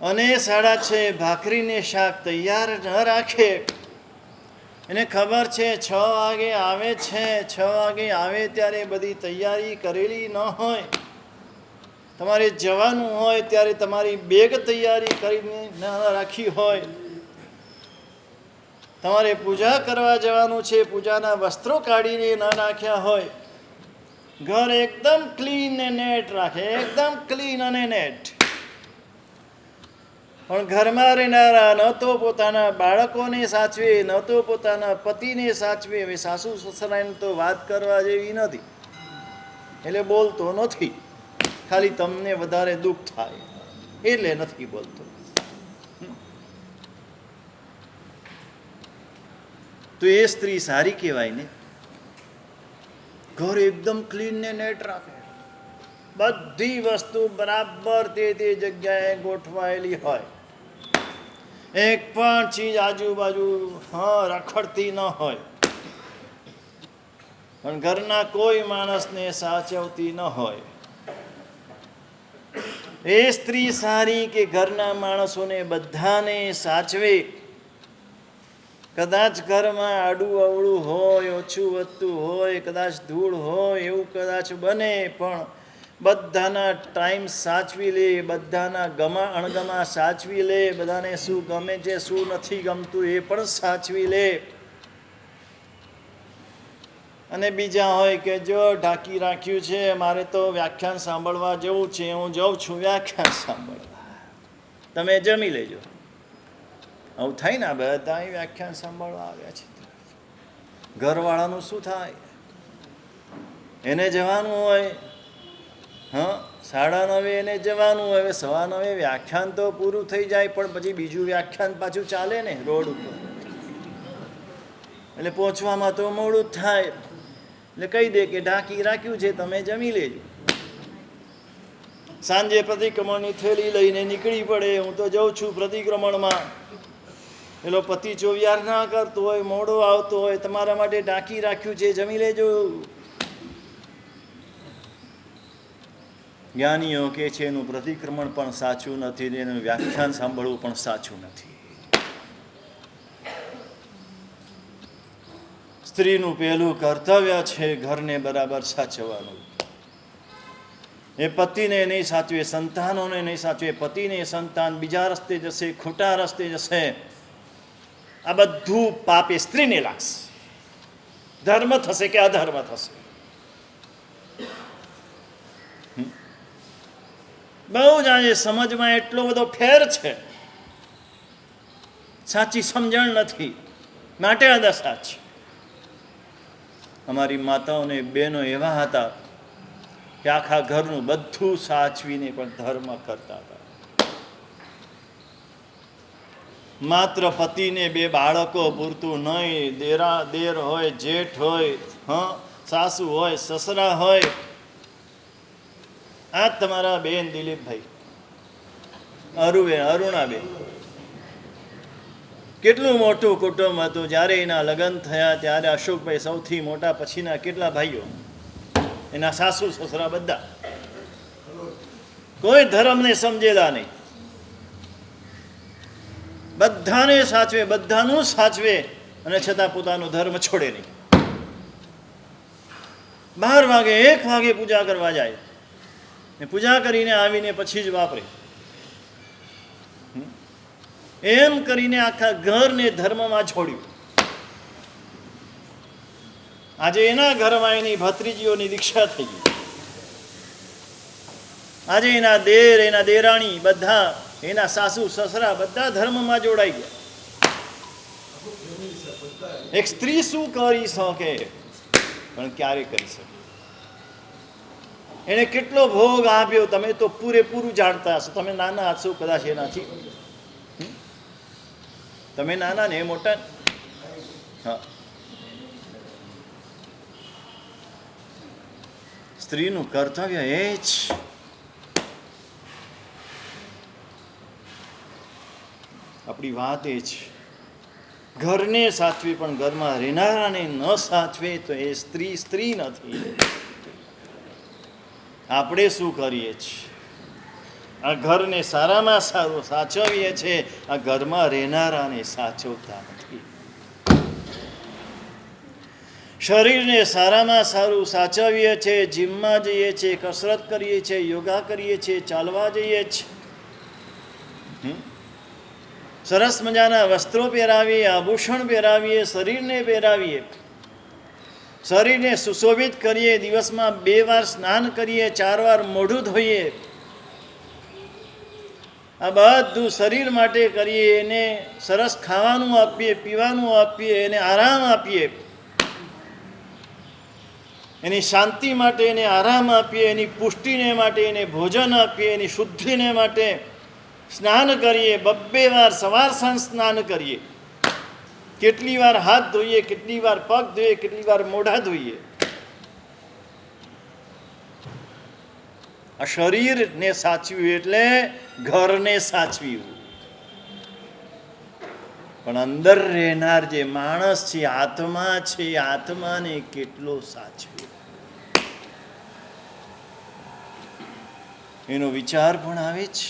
અને 6:30 ભાખરીને શાક તૈયાર ન રાખે. એને ખબર છે 6 વાગે આવે છે, 6 વાગે આવે ત્યારે બધી તૈયારી કરેલી ન હોય. તમારે જવાનું હોય ત્યારે તમારી બેગ તૈયારી કરીને ન રાખી હોય. તમારે પૂજા કરવા જવાનું છે, પૂજાના વસ્ત્રો કાઢીને ન નાખ્યા હોય. ઘર એકદમ ક્લીન અને નેટ રાખે, એકદમ ક્લીન અને નેટ. પણ ઘરમાં રહેનારા ન તો પોતાના બાળકોને સાચવે, ન તો પોતાના પતિને સાચવે. હવે સાસુ સસરાને તો વાત કરવા જેવી નથી, એટલે બોલતો નથી. ખાલી તમને વધારે દુઃખ થાય એટલે નથી બોલતો. તો એ સ્ત્રી સારી કહેવાય ને. ઘર એકદમ ક્લીન ને નેટ રાખે, બધી વસ્તુ બરાબર તે જગ્યાએ ગોઠવાયેલી હોય, એક પણ ચીજ આજુબાજુ રખડતી ન હોય. પણ ઘરના કોઈ માણસને સાચવતી ન હોય. એ સ્ત્રી સારી કે ઘરના માણસોને બધાને સાચવે. કદાચ ઘરમાં આડું અવળું હોય, ઓછું વધતું હોય, કદાચ ધૂળ હોય, એવું કદાચ બને, પણ બધાના ટાઈમ સાચવી લે, બધાના ગમા અણગમા સાચવી લે, બધાને શું ગમે છે શું નથી ગમતું એ પણ સાચવી લે. અને બીજા હોય કે જો ઢાંકી રાખ્યું છે, મારે તો વ્યાખ્યાન સાંભળવા જવું છે, હું જાઉં છું વ્યાખ્યાન સાંભળવા, તમે જમી લેજો. આવું થાય ને, બધા વ્યાખ્યાન સાંભળવા આવ્યા છે. ઘરવાળાનું શું થાય? એને જવાનું હોય, 9:30 એને જવાનું હોય. 9:15 વ્યાખ્યાન તો પૂરું થઈ જાય, પણ પછી બીજું વ્યાખ્યાન પાછું ચાલે ને રોડ ઉપર, એટલે પહોંચવામાં તો મોડું થાય. એટલે કહી દે કે ઢાંકી રાખ્યું છે, તમે જમી લેજો. સાંજે પ્રતિક્રમણની થેલી લઈને નીકળી પડે, હું તો જાઉં છું પ્રતિક્રમણમાં. પેલો પતિ ચોવિયાર ના કરતો હોય, મોડો આવતો હોય, તમારા માટે ઢાંકી રાખ્યું છે, જમી લેજો. જ્ઞાનીઓ કે છે એનું પ્રતિક્રમણ પણ સાચું નથી, એનું વ્યાખ્યાન સાંભળવું પણ સાચું નથી. સ્ત્રીનું પહેલું કર્તવ્ય છે ઘરને બરાબર સાચવવાનું. એ પતિને નહીં સાચવે, સંતાનોને નહીં સાચવે, પતિને સંતાન બીજા રસ્તે જશે, ખોટા રસ્તે જશે. આ બધું પાપ એ સ્ત્રીને લાગશે. ધર્મ થશે કે અધર્મ થશે. બહુ જ આજે સમજમાં એટલો બધો ફેર છે, સાચી સમજણ નથી, માટે આ દશા છે. અમારી માતાઓને બહેનો એવા હતા કે આખા ઘરનું બધું સાચવીને પણ ધર્મ કરતા હતા. માત્ર પતિને 2 બાળકો પૂરતું નહીં, દેર હોય, જેઠ હોય, સાસુ હોય, સસરા હોય. આ તમારા બેન દિલીપભાઈ, અરુણાબેન, કેટલું મોટું કુટુંબ હતું. જ્યારે એના લગ્ન થયા ત્યારે અશોકભાઈ સૌથી મોટા, પછીના કેટલા ભાઈઓ, એના સાસુ સસરા બધા. કોઈ ધર્મને સમજેલા નહીં, બધાને સાચવે, બધાનું સાચવે, અને છતાં પોતાનો ધર્મ છોડે નહીં. 12 વાગે 1 વાગે પૂજા કરવા જાય, ને પૂજા કરીને આવીને પછી જ વાપરે. એમ કરીને આખા ઘરને ધર્મમાં છોડ્યું. આજે એના ઘરમાં એની ભત્રીજીઓની દીક્ષા થઈ ગઈ. આજે એના દેર, એના દેરાણી, બધા એના સાસુ સસરા બધા ધર્મમાં જોડાઈ ગયા. એક સ્ત્રી શું કરી શકે, પણ ક્યારે કરી શકે? એને કેટલો ભોગ આપ્યો તમે તો પૂરેપૂરું જાણતા હશો. તમે નાના હશો કદાચ એનાથી, તમે નાના ને મોટા. સ્ત્રીનું કર્તવ્ય એ જ આપણી વાત એ છે. ઘરને સાચવી પણ ઘરમાં રહેનારાને ન સાચવે તો એ સ્ત્રી નથી. આપણે શું કરીએ છીએ? આ ઘરને સારામાં સારું સાચવીએ છીએ, આ ઘરમાં રહેનારાને સાચવતા નથી. શરીરને સારામાં સારું સાચવીએ છીએ, જીમમાં જઈએ છીએ, કસરત કરીએ છીએ, યોગા કરીએ છીએ, ચાલવા જઈએ છીએ, સરસ મજાના વસ્ત્રો પહેરાવીએ, આભૂષણ પહેરાવીએ, શરીરને પહેરાવીએ, શરીરને સુશોભિત કરીએ, દિવસમાં 2 વાર સ્નાન કરીએ, 4 વાર મોઢું ધોઈએ. આ બધું શરીર માટે કરીએ. એને સરસ ખાવાનું આપીએ, પીવાનું આપીએ, એને આરામ આપીએ, એની શાંતિ માટે એને આરામ આપીએ, એની પુષ્ટિને માટે એને ભોજન આપીએ, એની શુદ્ધિને માટે સ્નાન કરીએ. 2 વાર સવાર સાંજ સ્નાન કરીએ. કેટલી વાર હાથ ધોઈએ, કેટલી વાર પગ ધોઈએ, કેટલી વાર મોઢા ધોઈએ. આ શરીરને સાચવ્યું એટલે ઘરને સાચવ્યું. પણ અંદર રહેનાર જે માણસ છે, આત્મા છે, આત્માને કેટલો સાચવ્યો એનો વિચાર પણ આવે છે.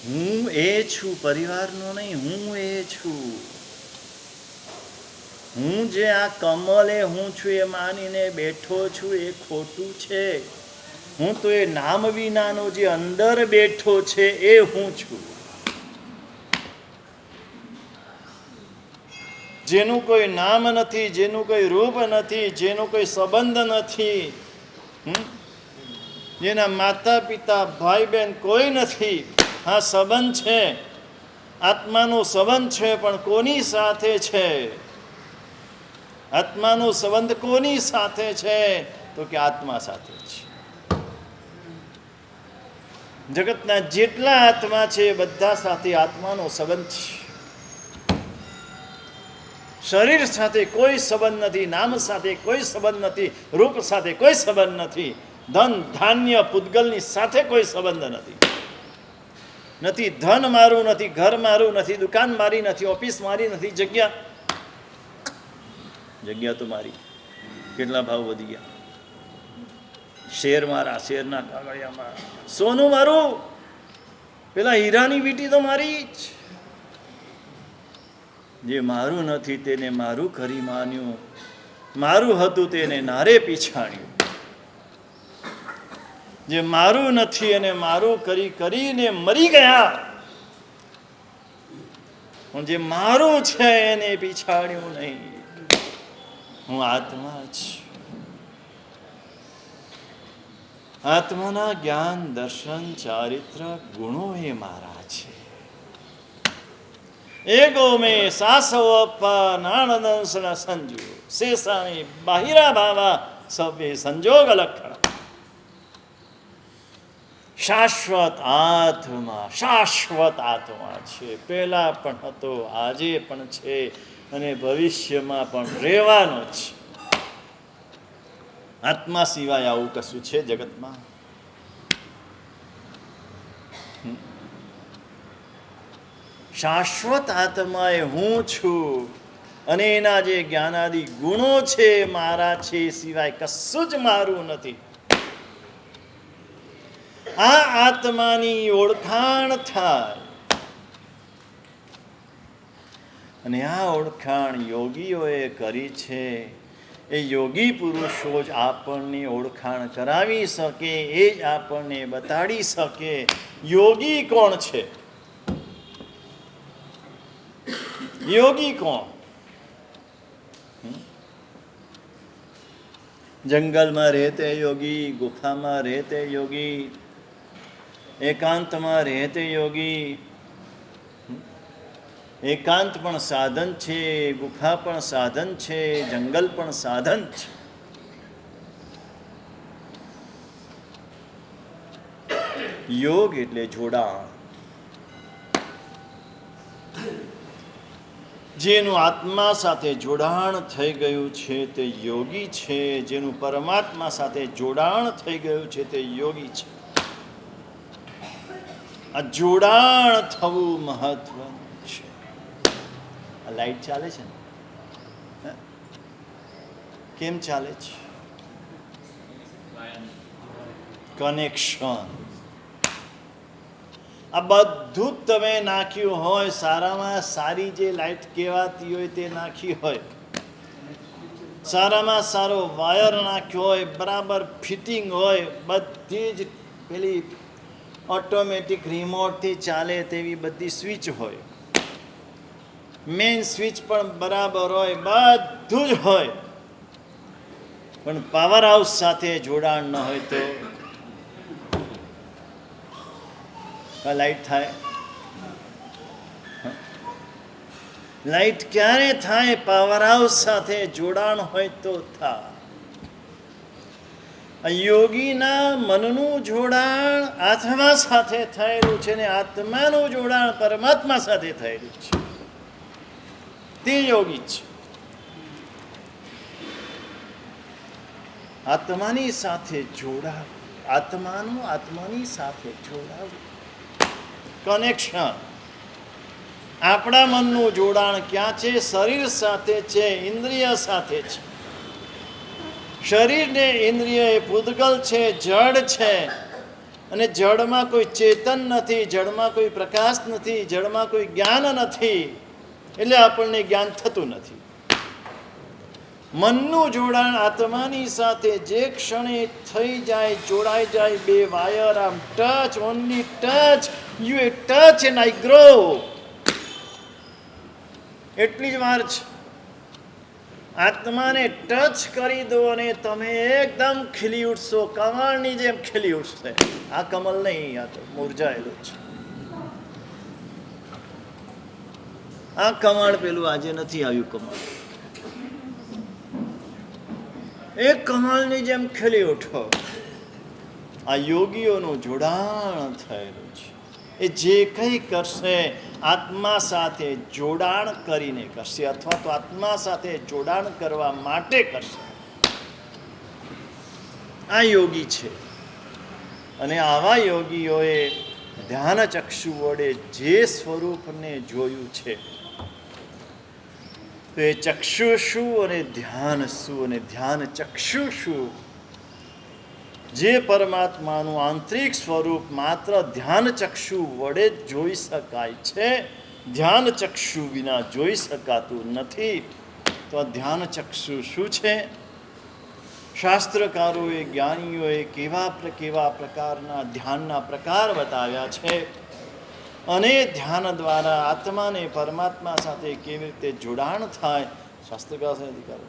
હું એ છું, પરિવારનો નહીં. હું એ છું. હું જે આ કમલે હું છું એ માનીને બેઠો છું એ ખોટું છે. હું તો એ નામ વિનાનો જે અંદર બેઠો છે એ હું છું. જેનું કોઈ નામ નથી, જેનું કોઈ રૂપ નથી, જેનો કોઈ સંબંધ નથી, જેના માતા પિતા ભાઈ બહેન કોઈ નથી. હા, સંબંધ છે, આત્માનો સંબંધ છે, પણ કોની સાથે છે? આત્માનો સંબંધ કોની સાથે છે? તો કે આત્મા સાથે છે. જગતના જેટલા આત્મા છે બધા સાથે આત્માનો સંબંધ છે. શરીર સાથે કોઈ સંબંધ નથી, નામ સાથે કોઈ સંબંધ નથી, રૂપ સાથે કોઈ સંબંધ નથી, ધન ધાન્ય પૂતગલની સાથે કોઈ સંબંધ નથી. ધન મારું નથી, ઘર મારું નથી, દુકાન મારી નથી, ઓફિસ મારી નથી, જગ્યા તો મારી. કેટલા ભાવ વધી ગયા. શેર મારા, શેરના કાગળિયા મારા, સોનું મારું, પેલા હીરાની વીંટી તો મારી જ. જે મારું નથી તેને મારું કરી માન્યું, મારું હતું તેને નારે પીછાણ્યું. જે મારું નથી અને મારું કરીને મરી ગયા, જે મારું છે એને પીછાડ્યું નહીં. હું આત્મા છું. આત્માના જ્ઞાન, દર્શન, ચારિત્ર, ગુણો એ મારા છે. એગો મે સાસવપ્પા નાણદંસન સંજુ શેષાણી બાહિરા ભાવા સભ્ય સંજોગ લક્ષણ. શાશ્વત આત્મા છે. પહેલા પણ હતો, આજે પણ છે અને ભવિષ્યમાં પણ રહેવાનો છે. આત્મા સિવાય આવું કશું છે જગતમાં? શાશ્વત આત્મા એ હું છું અને એના જે જ્ઞાનાદિ ગુણો છે મારા છે, સિવાય કશું જ મારું નથી. આ આત્માની ઓળખાણ થાય અને આ ઓળખાણ યોગીઓએ કરી છે. એ યોગી પુરુષો જ આપણને ઓળખાણ કરાવી શકે, એ જ આપણને બતાડી શકે યોગી કોણ છે. યોગી કોણ? જંગલમાં રહેતે યોગી, ગુફામાં રહેતે યોગી, એકાંતમાં રહેતે યોગી. એકાંત પણ સાધન છે, ગુફા પણ સાધન છે, જંગલ પણ સાધન છે. યોગ એટલે જોડાણ. જેનું આત્મા સાથે જોડાણ થઈ ગયું છે તે યોગી છે. જેનું પરમાત્મા સાથે જોડાણ થઈ ગયું છે તે યોગી છે. આ જોડાણ થવું મહત્વનું છે. આ લાઈટ ચાલે છે ને? કેમ ચાલે છે? કનેક્શન. આ બધું જ તમે નાખ્યું હોય, સારામાં સારી જે લાઈટ કહેવાતી હોય તે નાખી હોય, સારામાં સારો વાયર નાખ્યો હોય, બરાબર ફિટિંગ હોય, બધી જ પેલી ઓટોમેટિક રિમોટથી ચાલે તેવી બધી સ્વિચ હોય, મેઇન સ્વિચ પણ બરાબર હોય, બધું જ હોય, પણ પાવર હાઉસ સાથે જોડાણ ન હોય તો લાઈટ થાય? લાઈટ ક્યારે થાય? પાવર હાઉસ સાથે જોડાણ હોય તો થાય. યોગીના મનનું જોડાણ આત્મા સાથે થયેલું છે ને આત્માનું જોડાણ પરમાત્મા સાથે થયેલું છે. તે યોગી છે. આત્માની સાથે જોડાવું, આત્માનું આત્માની સાથે જોડાવું, કનેક્શન. આપણા મનનું જોડાણ ક્યાં છે? શરીર સાથે છે, ઇન્દ્રિય સાથે છે. શરીર ને ઇન્દ્રિય એ પૂતગલ છે, જડ છે, અને જડમાં કોઈ ચેતન નથી, જડમાં કોઈ પ્રકાશ નથી, જડમાં કોઈ જ્ઞાન નથી, એટલે આપણને જ્ઞાન થતું નથી. મનનું જોડાણ આત્માની સાથે જે ક્ષણે થઈ જાય, જોડાઈ જાય, બે વાયર આમ touch, only touch, you A touch and I grow. એટલી જ વાર છે. આત્માને ટચ કરી દો અને તમે એકદમ ખીલી ઉઠશો, કમળની જેમ ખીલી ઉઠશે. આ કમળ નહીં, આ તો મુરઝાયેલું છે. આ કમળ પેલું આજે નથી આવ્યું કમળ. એક કમળની જેમ ખીલી ઉઠો. આ યોગીઓનું જોડાણ થયેલું છે. એ જે કંઈ કરશે આત્મા સાથે જોડાણ કરીને કરશે, અથવા તો આત્મા સાથે જોડાણ કરવા માટે કરશે. આ યોગી છે. અને આવા યોગીઓએ ધ્યાન ચક્ષુ વડે જે સ્વરૂપને જોયું છે, તો એ ચક્ષુ શું અને ધ્યાન શું અને ધ્યાન ચક્ષુ શું? જે પરમાત્માનું આંતરિક સ્વરૂપ માત્ર ધ્યાન ચક્ષુ વડે જ જોઈ શકાય છે, ધ્યાન ચક્ષુ વિના જોઈ શકાતું નથી. તો આ ધ્યાન ચક્ષુ શું છે? શાસ્ત્રકારોએ, જ્ઞાનીઓએ કેવા પ્રકારના ધ્યાનના પ્રકાર બતાવ્યા છે, અને ધ્યાન દ્વારા આત્માને પરમાત્મા સાથે કેવી રીતે જોડાણ થાય, શાસ્ત્રકાર અધિકાર.